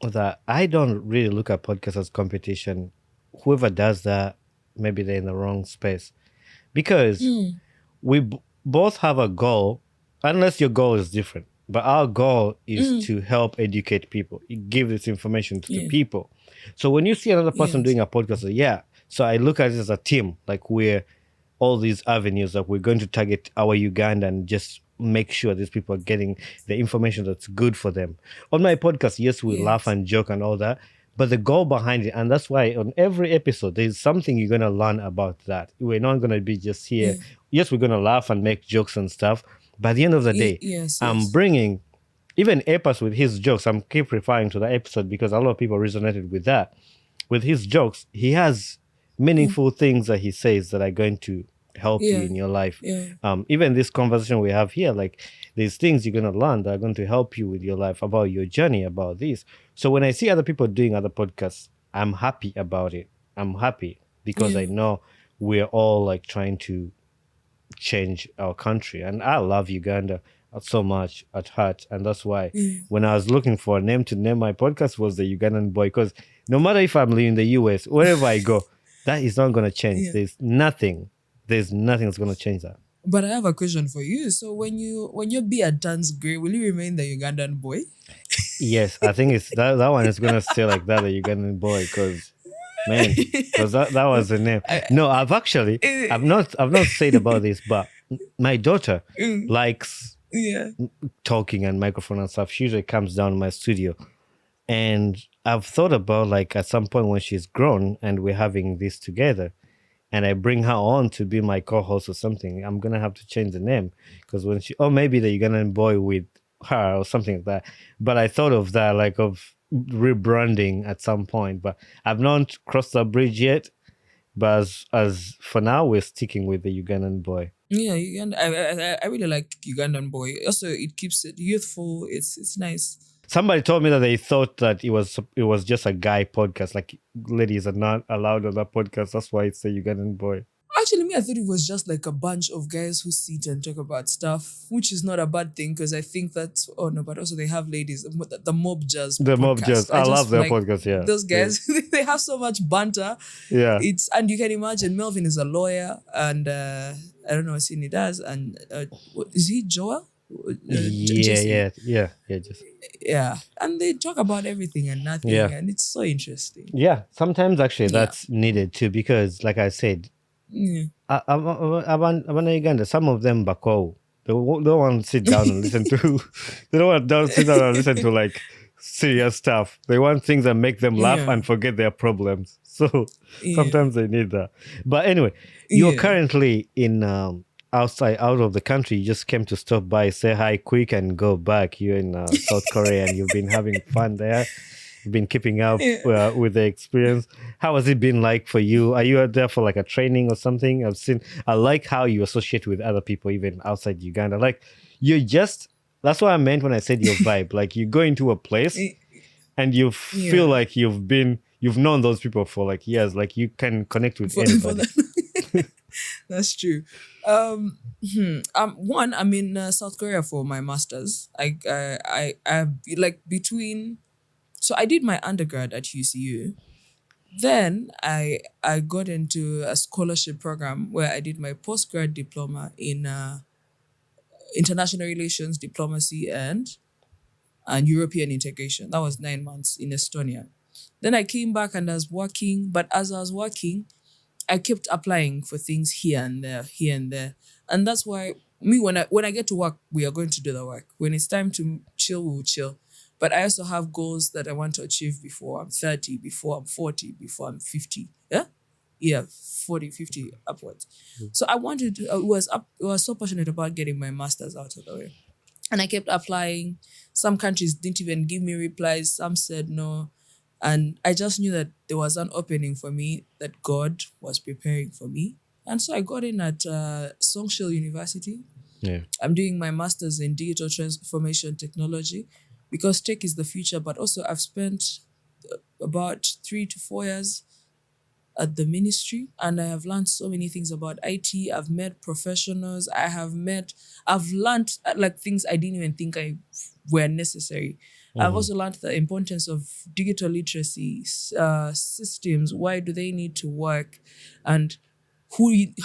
that I don't really look at podcasts as competition. Whoever does that, maybe they're in the wrong space. Because we both have a goal, unless your goal is different. But our goal is to help educate people, give this information to the people. So when you see another person doing a podcast, so I look at it as a team, like we're all these avenues that we're going to target our Uganda and just make sure these people are getting the information that's good for them. On my podcast, yes, we laugh and joke and all that, but the goal behind it, and that's why on every episode, there's something you're going to learn about that. We're not going to be just here. Yes, we're going to laugh and make jokes and stuff. By the end of the day, I'm bringing, even Epas with his jokes, I'm keep referring to the episode because a lot of people resonated with that. With his jokes, he has meaningful things that he says that are going to help you in your life. Even this conversation we have here, like there's things you're going to learn that are going to help you with your life, about your journey, about this. So when I see other people doing other podcasts, I'm happy about it. I'm happy because I know we're all like trying to change our country. And I love Uganda. so much at heart, and that's why Yeah. when I was looking for a name to name my podcast was the Ugandan Boy, because no matter if I'm living in the US, wherever I go, that is not going to change. Yeah. There's nothing that's going to change that. But I have a question for you. So when your beard turns grey, will you remain the Ugandan boy? Yes, I think it's that one is going to stay like that, the Ugandan Boy, because man, because that was the name. No, I've not said about this, but my daughter likes Yeah. talking and microphone and stuff. She usually comes down to my studio, and I've thought about, like, at some point when she's grown and we're having this together, and I bring her on to be my co-host or something, I'm gonna have to change the name, because when she, or maybe the Ugandan Boy with her or something like that. But I thought of that, like, of rebranding at some point, but I've not crossed that bridge yet. But as for now, we're sticking with the Ugandan Boy. Yeah, Uganda. I really like Ugandan boy. Also, it keeps it youthful. It's nice. Somebody told me that they thought that it was just a guy podcast, like ladies are not allowed on that podcast. That's why it's the Ugandan Boy. Actually, me, I thought it was just like a bunch of guys who sit and talk about stuff, which is not a bad thing, because I think that, oh no, but also they have ladies, the Mob Jazz The Mob podcast. Jazz. I love just their like podcast. Yeah, those guys, they have so much banter. Yeah, And you can imagine Melvin is a lawyer, and I don't know what he does, and is he Joel? Jesse? yeah. Just Yeah, and they talk about everything and nothing, Yeah. and it's so interesting. yeah. Sometimes actually Yeah. that's needed too, because like I said, Yeah. Abana Uganda, some of them bako. They don't want to sit down and listen to. They don't want to sit down and listen to like serious stuff. They want things that make them laugh Yeah. and forget their problems. So Yeah. sometimes they need that. But anyway, you're Yeah. currently in out of the country. You just came to stop by, say hi quick, and go back. You're in South Korea, and you've been having fun there. You've been keeping up with the experience. How has it been like for you? Are you there for like a training or something? I like how you associate with other people even outside Uganda. Like that's what I meant when I said your vibe. Like you go into a place and you feel like you've known those people for like years. Like you can connect with anybody. That's true. One, I'm in South Korea for my masters. I like between. So I did my undergrad at UCU. Then I got into a scholarship program where I did my postgrad diploma in international relations, diplomacy, and European integration. That was 9 months in Estonia. Then I came back and I was working. But as I was working, I kept applying for things here and there. And that's why me, when I get to work, we are going to do the work. When it's time to chill, we will chill. But I also have goals that I want to achieve before I'm 30, before I'm 40, before I'm 50. Yeah? Yeah, 40, 50 upwards. So I was so passionate about getting my master's out of the way. And I kept applying. Some countries didn't even give me replies. Some said no. And I just knew that there was an opening for me, that God was preparing for me. And so I got in at Songshil University. Yeah. I'm doing my master's in digital transformation technology, because tech is the future. But also I've spent about 3 to 4 years at the ministry, and I have learned so many things about IT. I've met professionals. I've learned like things I didn't even think were necessary. I've also learned the importance of digital literacy, systems. Why do they need to work, and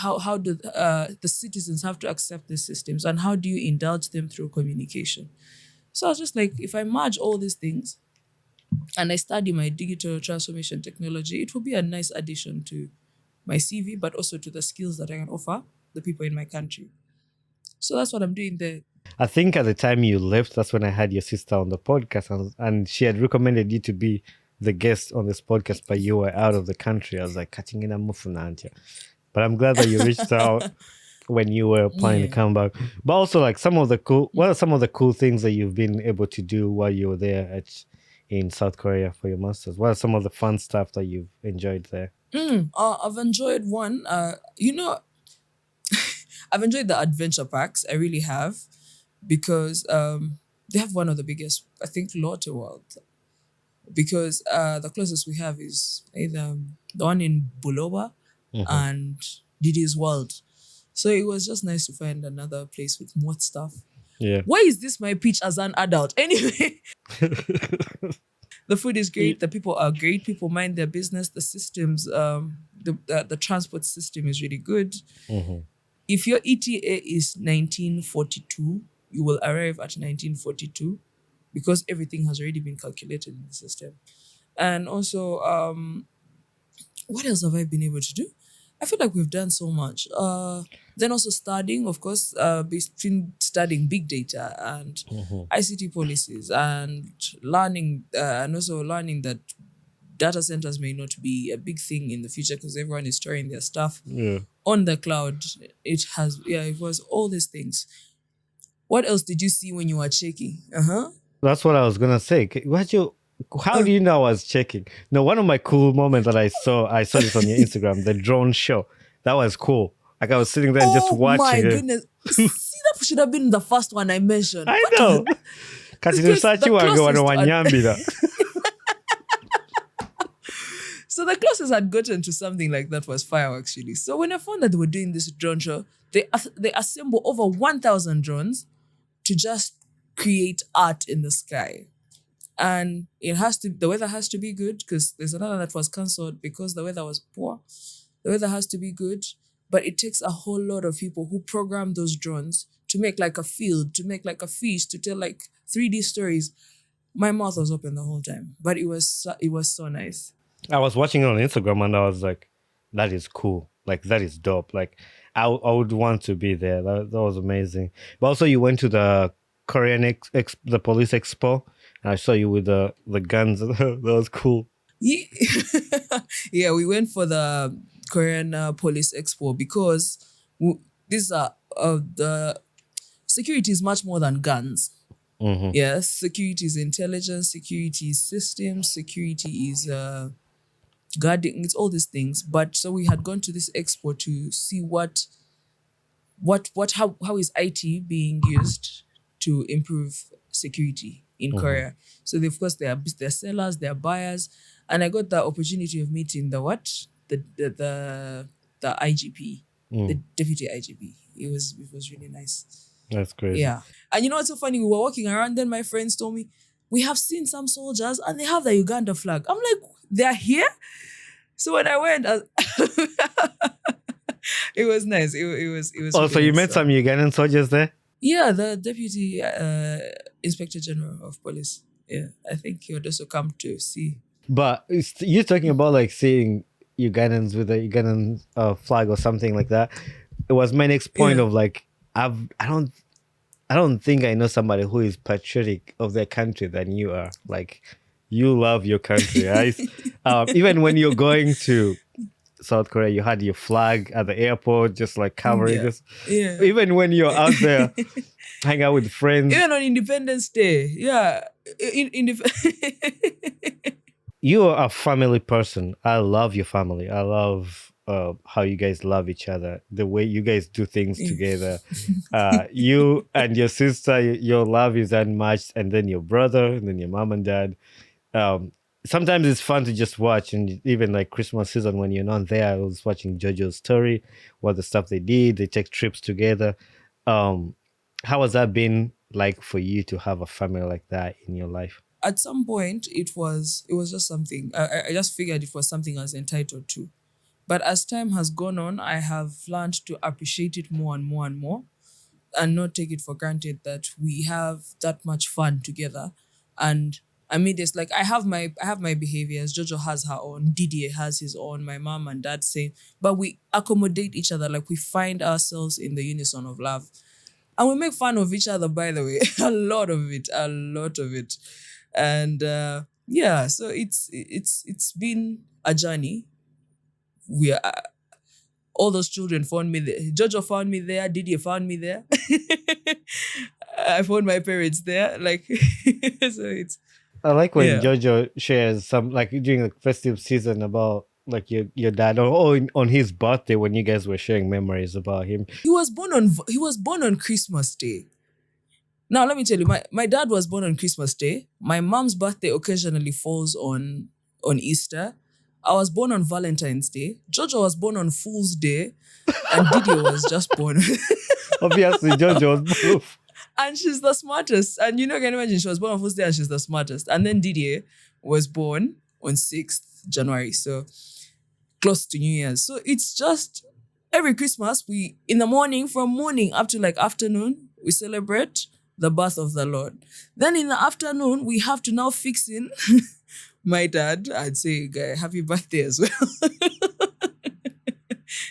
how do the citizens have to accept these systems, and how do you indulge them through communication? So I was just like, if I merge all these things and I study my digital transformation technology, it will be a nice addition to my CV, but also to the skills that I can offer the people in my country. So that's what I'm doing there. I think at the time you left, that's when I had your sister on the podcast, and she had recommended you to be the guest on this podcast, but you were out of the country. I was like, catching in a mufunantia. But I'm glad that you reached out when you were planning to come back. But also, like, what are some of the cool things that you've been able to do while you were there in South Korea for your masters? What are some of the fun stuff that you've enjoyed there? I've enjoyed one. I've enjoyed the adventure parks. I really have, because they have one of the biggest, I think, Lotte World. Because the closest we have is either the one in Buloba and Didi's World. So it was just nice to find another place with more stuff. Yeah. Why is this my pitch as an adult? Anyway, the food is great. The people are great. People mind their business. The systems, the transport system is really good. Mm-hmm. If your ETA is 1942, you will arrive at 1942 because everything has already been calculated in the system. And also, what else have I been able to do? I feel like we've done so much. Then also studying, of course, between studying big data and ICT policies and learning, and also learning that data centers may not be a big thing in the future because everyone is storing their stuff on the cloud. It was all these things. What else did you see when you were checking? That's what I was gonna say. How do you know I was checking? No, one of my cool moments that I saw this on your Instagram, the drone show. That was cool. Like I was sitting there and just watching my it. goodness. See, that should have been the first one I mentioned. I know. Because the Wanyambira. So the closest I'd gotten to something like that was fireworks, actually. So when I found that they were doing this drone show, they assemble over 1,000 drones to just create art in the sky. And the weather has to be good because there's another that was cancelled because the weather was poor. The weather has to be good, but it takes a whole lot of people who program those drones to make like a field, to make like a feast, to tell like 3D stories. My mouth was open the whole time, but it was so nice. I was watching it on Instagram and I was like, that is cool. Like, that is dope. Like, I would want to be there. That was amazing. But also you went to the Korean the police expo. And I saw you with the guns. That was cool. Yeah, we went for the Korean police expo because the security is much more than guns. Mm-hmm. Yes, security is intelligence, security is systems, security is guarding. It's all these things. But so we had gone to this expo to see how is IT being used to improve security in Korea. So of course they're sellers, they're buyers, and I got the opportunity of meeting the IGP, the deputy IGP. It was really nice. That's crazy. Yeah, and you know what's so funny? We were walking around, then my friends told me we have seen some soldiers and they have the Uganda flag. I'm like, they're here. So when I went, it was nice. It was. Oh, so you met some Ugandan soldiers there? Yeah, the Deputy Inspector General of Police. Yeah, I think he would also come to see. But you're talking about like seeing Ugandans with a Ugandan flag or something like that. It was my next point of like, I don't think I know somebody who is patriotic of their country than you are. Like, you love your country, right? Even when you're going to South Korea, you had your flag at the airport, just like covering this. Yeah. Even when you're out there, hang out with friends. Even on Independence Day, yeah. You are a family person. I love your family. I love how you guys love each other, the way you guys do things together. You and your sister, your love is unmatched, and then your brother, and then your mom and dad. Sometimes it's fun to just watch, and even like Christmas season when you're not there, I was watching JoJo's story, what the stuff they did. They take trips together. How has that been like for you to have a family like that in your life? At some point, it was just something. I just figured it was something I was entitled to. But as time has gone on, I have learned to appreciate it more and more and more, and not take it for granted that we have that much fun together. And I mean, it's like I have my behaviors. Jojo has her own. Didier has his own. My mom and dad same. But we accommodate each other. Like we find ourselves in the unison of love, and we make fun of each other. By the way, a lot of it. And so it's been a journey. We are. All those children found me there. Jojo found me there. Didier found me there. I found my parents there. Like, so it's. I like when Jojo shares some, like during the festive season, about like your dad, or on his birthday when you guys were sharing memories about him. He was born on Christmas Day. Now let me tell you, my dad was born on Christmas Day. My mom's birthday occasionally falls on Easter. I was born on Valentine's Day. Jojo was born on Fool's Day, and Didier was just born. Obviously, Jojo was both. And she's the smartest. And can you imagine, she was born on first day and she's the smartest. And then Didier was born on 6th January. So close to New Year's. So it's just every Christmas, in the morning, from morning up to afternoon, we celebrate the birth of the Lord. Then in the afternoon, we have to now fix in my dad. I'd say, guy, happy birthday as well.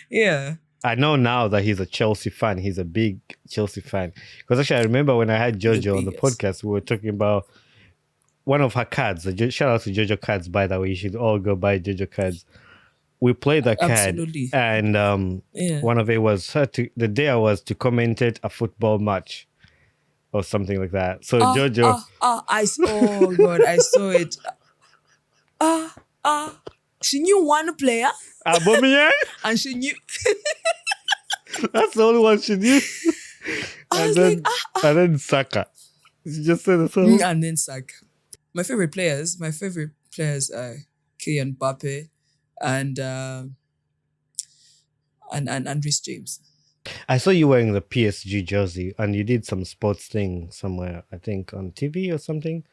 Yeah. I know now that he's a Chelsea fan. He's a big Chelsea fan. Because actually, I remember when I had Jojo on the podcast, we were talking about one of her cards. Shout out to Jojo cards, by the way. You should all go buy Jojo cards. We played that Absolutely. card, and one of it was the day I was to commentate a football match or something like that. So Jojo, I saw it. She knew one player, Aubameyang, and she knew. That's the only one she knew. And then Saka. She just said the song. And then Saka. My favorite players are Kylian Mbappe and Andres James. I saw you wearing the PSG jersey and you did some sports thing somewhere, I think on TV or something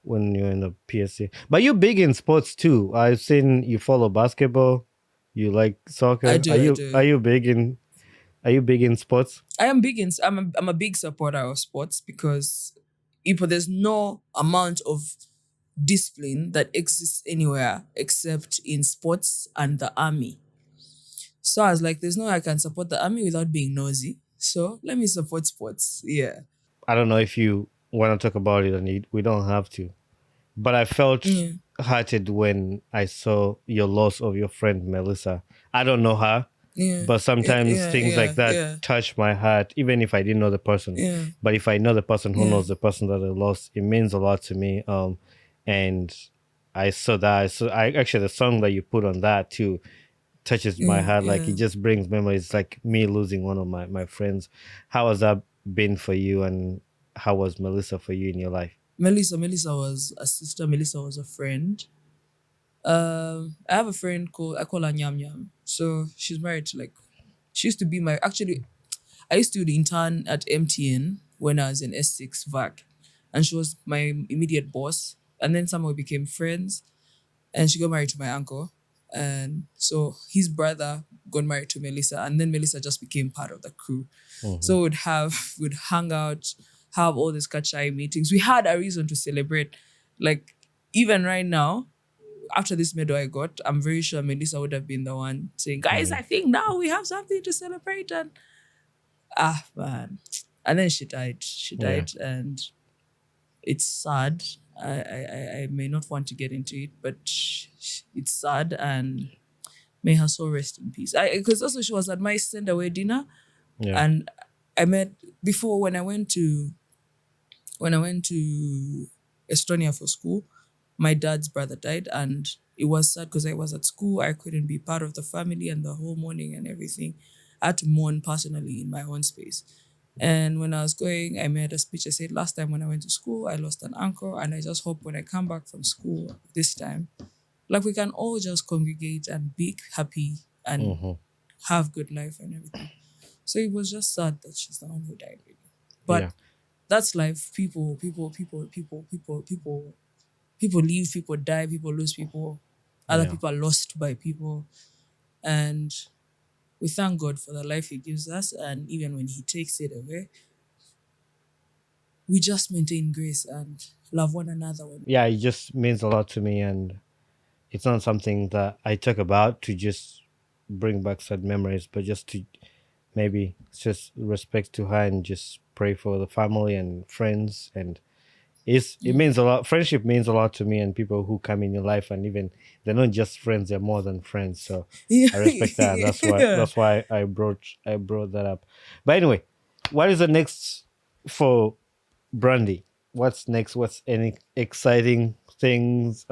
when you're in the PSG. But you're big in sports too. I've seen you follow basketball. You like soccer. I do. Are you big in sports? I am big in. I'm a big supporter of sports because there's no amount of discipline that exists anywhere except in sports and the army. So I was like, there's no way I can support the army without being nosy. So let me support sports. Yeah. I don't know if you want to talk about it, and we don't have to. But I felt hurted when I saw your loss of your friend Melissa. I don't know her. Yeah. But sometimes things like that touch my heart, even if I didn't know the person. Yeah. But if I know the person who knows the person that I lost, it means a lot to me. And I saw that. Actually, the song that you put on that too touches my heart. Like it just brings memories. Like me losing one of my friends. How has that been for you? And how was Melissa for you in your life? Melissa was a sister. Melissa was a friend. I have a friend I call her Nyam Nyam. So she's married to she used to be I used to intern at MTN when I was in S6 VAC. And she was my immediate boss. And then somehow we became friends. And she got married to my uncle. And so his brother got married to Melissa. And then Melissa just became part of the crew. Mm-hmm. So we'd hang out, have all these kachai meetings. We had a reason to celebrate. Even right now, after this medal I got, I'm very sure Melissa would have been the one saying, guys, I think now we have something to celebrate. And man. And then she died. And it's sad. I may not want to get into it, but it's sad, and may her soul rest in peace. Because also she was at my send away dinner, and I met before when I went to Estonia for school. My dad's brother died, and it was sad because I was at school. I couldn't be part of the family and the whole morning and everything. I had to mourn personally in my own space. And when I was going, I made a speech. I said, last time when I went to school, I lost an uncle, and I just hope when I come back from school this time, we can all just congregate and be happy and have good life and everything. So it was just sad that she's the one who died, really. But that's life. People leave, people die, people lose people. Other people are lost by people. And we thank God for the life He gives us. And even when He takes it away, we just maintain grace and love one another. Yeah, it just means a lot to me. And it's not something that I talk about to just bring back sad memories, but just to maybe just respect to her and just pray for the family and friends. And it means a lot. Friendship means a lot to me, and people who come in your life, and even they're not just friends, they're more than friends. So I respect that. That's why I brought that up. But anyway, what is the next for Brandy? What's next? What's any exciting things?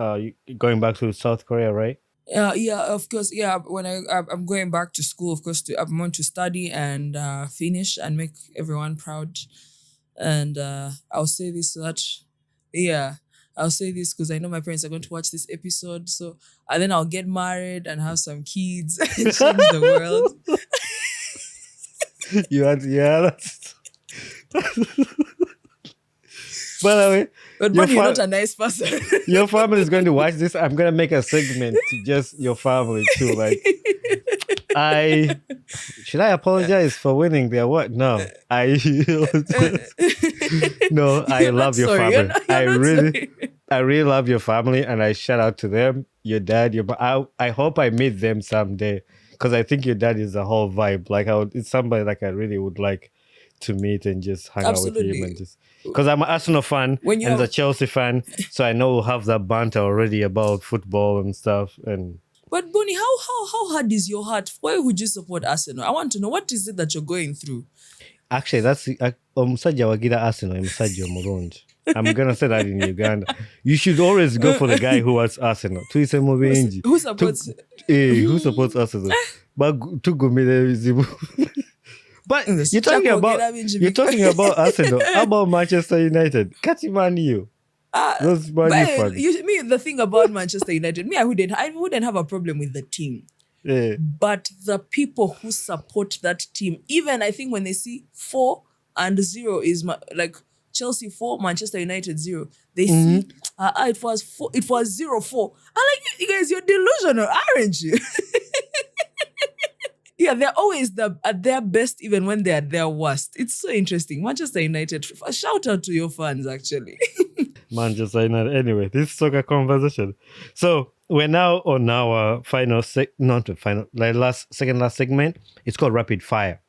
Going back to South Korea, right? Yeah, of course. Yeah, when I'm going back to school, of course, I want to study and finish and make everyone proud. And I'll say this because I know my parents are going to watch this episode. So, and then I'll get married and have some kids and change the world. That's By the way, But your Bonnie, you're not a nice person. your family is going to watch this. I'm gonna make a segment to just your family too. Like, should I apologize for winning their what? No, no. I You're not love your sorry. family. You're not sorry. I really love your family, and I shout out to them. Your dad, I hope I meet them someday because I think your dad is a whole vibe. Like, it's somebody like I really would like to meet and just hang out with him Absolutely. and just because I'm an Arsenal fan When you and have- a Chelsea fan, so I know we'll have that banter already about football and stuff. And But Bonnie, how hard is your heart? Why would you support Arsenal? I want to know, what is it that you're going through? actually, that's omusajja wagira Arsenal, omusajja omulungi. I'm gonna say that in Uganda. You should always go for the guy who wants Arsenal. Tuyise mu bingi. Who supports? Who supports Arsenal? But tugumire ebizibu. But you're talking about Arsenal. How about Manchester United? Kati Man U. Those Man U fans. The thing about Manchester United, I wouldn't have a problem with the team. Yeah. But the people who support that team, even I think when they see 4-0 is like Chelsea 4, Manchester United 0, they see it was 4, it was 0-4. I'm like, you guys, you're delusional, aren't you? Yeah, they're always at their best even when they're at their worst. It's so interesting. Manchester United, shout out to your fans, actually. Manchester United. Anyway, this is soccer conversation. So we're now on our second last segment. It's called Rapid Fire.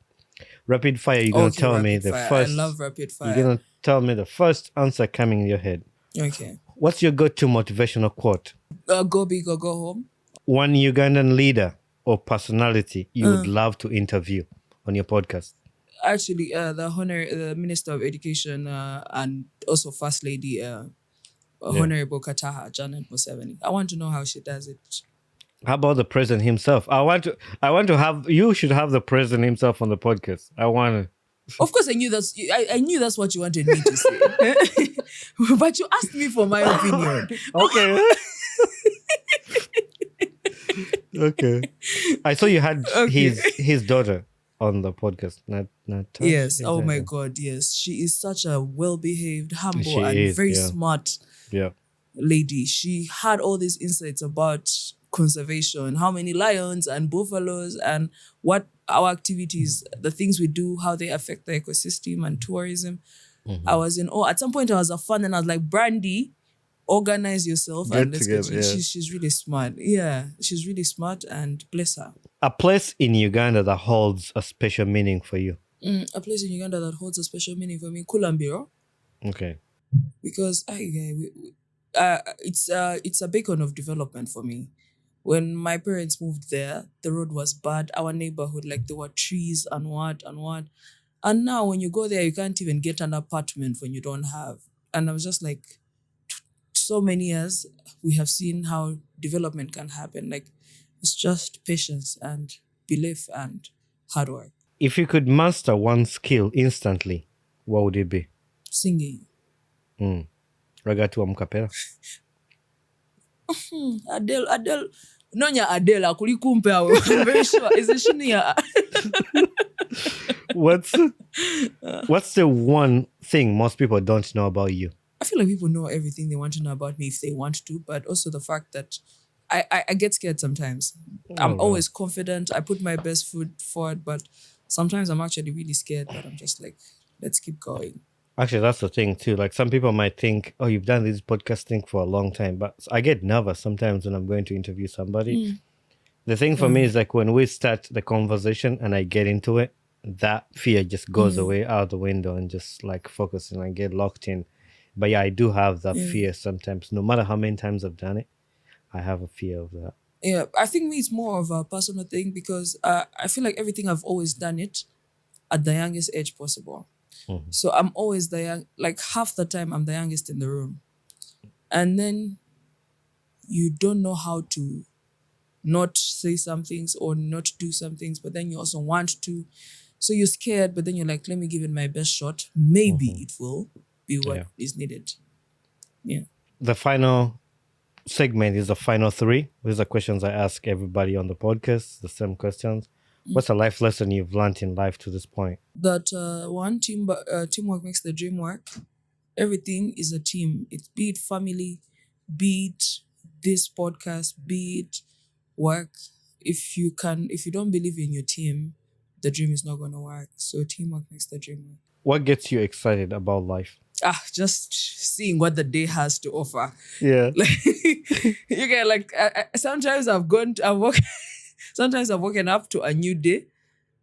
Rapid Fire, you're going to tell me the first. I love Rapid Fire. You're going to tell me the first answer coming in your head. Okay. What's your go-to motivational quote? Go big or go home. One Ugandan leader or personality you would love to interview on your podcast? Actually, the Minister of Education and also First Lady, Honorable Kataha, Janet Museveni. I want to know how she does it. How about the president himself? I want to have, you should have the president himself on the podcast. I want to. Of course, I knew that's what you wanted me to say. But you asked me for my opinion. Okay. Okay. I saw you had his daughter on the podcast. Not yes. Oh my God. Yes. She is such a well-behaved, humble, very smart lady. She had all these insights about conservation, how many lions and buffaloes and what our activities, the things we do, how they affect the ecosystem and tourism. Mm-hmm. I was in awe. At some point I was a fan and I was like, Brandy, organize yourself and let's get together. She's really smart. Yeah, she's really smart and bless her. A place in Uganda that holds a special meaning for you. A place in Uganda that holds a special meaning for me, Kulambiro. Okay. Because it's a beacon of development for me. When my parents moved there, the road was bad. Our neighborhood, like there were trees and what. And now when you go there, you can't even get an apartment when you don't have. And I was just like, so many years, we have seen how development can happen. Like, it's just patience and belief and hard work. If you could master one skill instantly, what would it be? Singing. Ragatu wa mukapera. Adele. Nonya Adele, akuli kumpe awe. I'm very sure. Is it Shinia? What's the one thing most people don't know about you? I feel like people know everything they want to know about me if they want to, but also the fact that I get scared sometimes. I'm always confident. I put my best foot forward, but sometimes I'm actually really scared, but I'm just like, let's keep going. Actually, that's the thing too. Like some people might think, oh, you've done this podcast thing for a long time, but I get nervous sometimes when I'm going to interview somebody. The thing for me is like when we start the conversation and I get into it, that fear just goes away out the window and just like focus and I get locked in. But yeah, I do have that fear sometimes. No matter how many times I've done it, I have a fear of that. Yeah, I think me it's more of a personal thing because I feel like everything I've always done it at the youngest age possible. So I'm always like half the time I'm the youngest in the room. And then you don't know how to not say some things or not do some things, but then you also want to. So you're scared, but then you're like, let me give it my best shot. Maybe it will be what is needed. Yeah. The final segment is the final three. These are questions I ask everybody on the podcast, the same questions. What's a life lesson you've learned in life to this point? That teamwork makes the dream work. Everything is a team. It's be it family, be it this podcast, be it work. If you don't believe in your team, the dream is not gonna work. So teamwork makes the dream work. What gets you excited about life? Just seeing what the day has to offer. Yeah. Like you get like sometimes I've woken up to a new day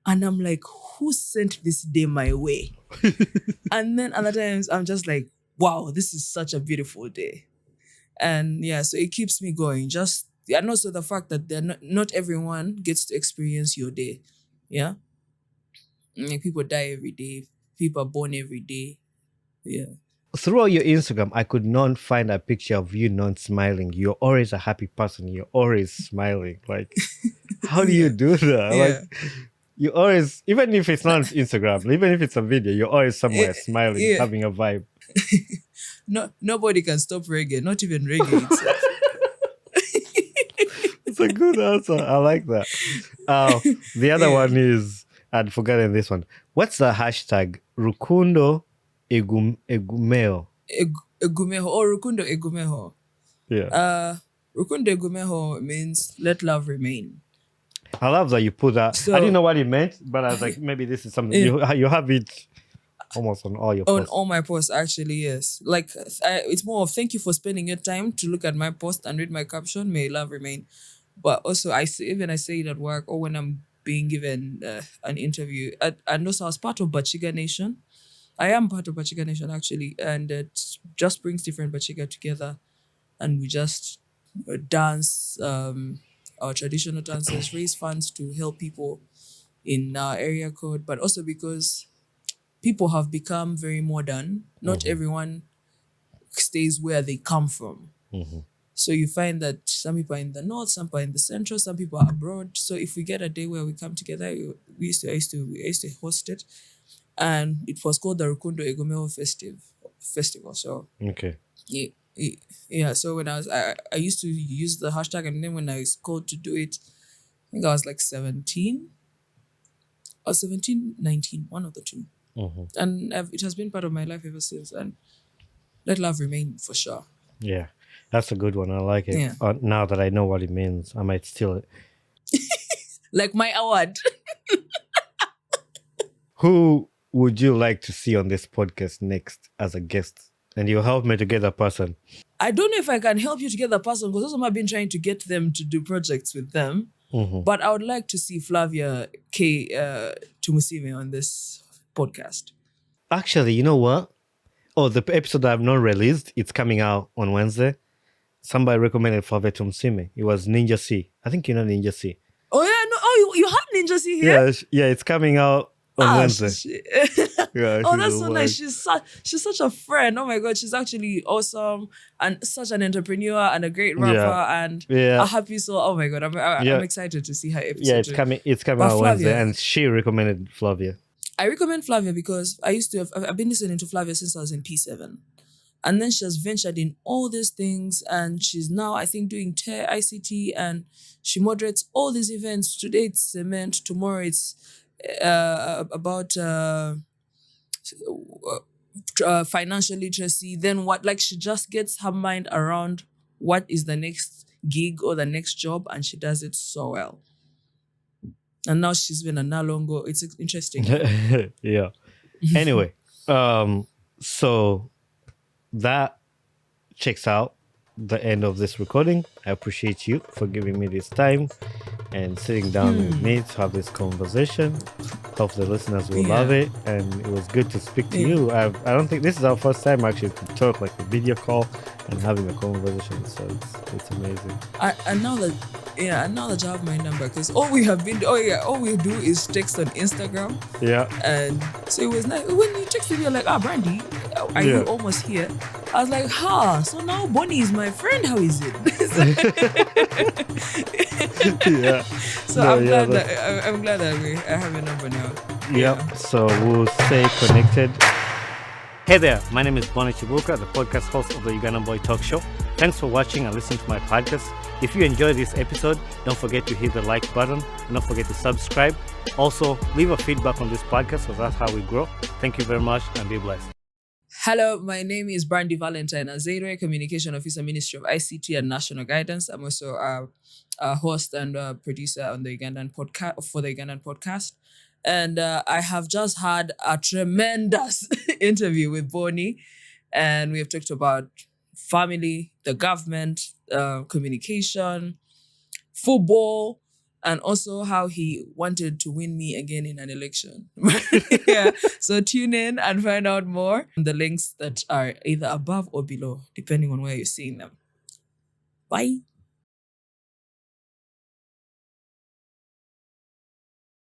and I'm like, who sent this day my way? And then other times I'm just like, wow, this is such a beautiful day. And yeah, so it keeps me going. And also the fact that not everyone gets to experience your day. Yeah. Like people die every day. People are born every day. Yeah. Throughout your Instagram, I could not find a picture of you not smiling. You're always a happy person. You're always smiling. Like, how do you do that? Yeah. Like, you always, even if it's not Instagram, even if it's a video, you're always somewhere smiling, having a vibe. No, nobody can stop reggae, not even reggae itself. It's a good answer. I like that. The other one is, I'd forgotten this one. What's the hashtag? Rukundo Egumeo. Egumeho. Oh, Rukundo Egumeho. Yeah. Rukundo Egumeho means let love remain. I love that you put that. So, I didn't know what it meant, but I was like, maybe this is something you have it almost on all your posts. On all my posts, actually, yes. Like it's more of thank you for spending your time to look at my post and read my caption. May love remain. But also, I say it at work or when I'm being given an interview. And also, I was part of Bachiga Nation. I am part of Bachiga Nation actually, and it just brings different Bachiga together, and we just dance our traditional dances, raise funds to help people in our area code, but also because people have become very modern. Not everyone stays where they come from. So you find that some people are in the north, some people are in the central, some people are abroad. So if we get a day where we come together, I used to host it, and it was called the Rukundo Egomeo Festival. So okay, yeah. So when I used to use the hashtag, and then when I was called to do it, I think I was like 17 or 17, 19, one of the two. And it has been part of my life ever since. And let love remain for sure. Yeah, that's a good one. I like it. Yeah. Now that I know what it means, I might steal it. Like my award. Who would you like to see on this podcast next as a guest? And you help me to get a person. I don't know if I can help you to get the person because also I've been trying to get them to do projects with them. But I would like to see Flavia K. Tumusime on this podcast. Actually, you know what? Oh, the episode that I've not released, it's coming out on Wednesday. Somebody recommended Flavia Tumusime. It was Ninja C. I think you know Ninja C. Oh, yeah. No. Oh, you have Ninja C here? Yeah, it's coming out on Wednesday. Yeah, oh, that's so nice. She's such a friend. Oh my God, she's actually awesome and such an entrepreneur and a great rapper and a happy soul. Oh my God, I'm excited to see her episode. Yeah, it's coming out Wednesday, and she recommended Flavia. I recommend Flavia because I've been listening to Flavia since I was in P7. And then she has ventured in all these things, and she's now, I think, doing ICT, and she moderates all these events. Today it's cement, tomorrow it's about financial literacy. Then what? Like she just gets her mind around what is the next gig or the next job, and she does it so well. And now she's been a Nalongo. It's interesting. Yeah. Anyway, so that checks out the end of this recording. I appreciate you for giving me this time and sitting down with me to have this conversation. Hope the listeners will love it, and it was good to speak to you. I don't think this is our first time actually to talk like a video call and having a conversation, so it's amazing. And now that you have my number, because all we do is text on Instagram. Yeah. And so it was nice when you texted me, you're like, Brandy, are you almost here? I was like, so now Bonnie is my friend. How is it? Yeah. So I'm glad that I have a number now. Yep. So we'll stay connected. Hey there, my name is Bonnie Chibuka, the podcast host of the Ugandan Boy Talk Show. Thanks for watching and listening to my podcast. If you enjoyed this episode, don't forget to hit the like button and don't forget to subscribe. Also, leave a feedback on this podcast because that's how we grow. Thank you very much and be blessed. Hello, my name is Brandy Valentine, Azere, Communication Officer, Ministry of ICT and National Guidance. I'm also a host and a producer on the Ugandan podcast for the Ugandan Podcast. And I have just had a tremendous interview with Bonnie, and we have talked about family, the government, communication, football, and also how he wanted to win me again in an election. Yeah. So tune in and find out more. The links that are either above or below, depending on where you're seeing them. Bye.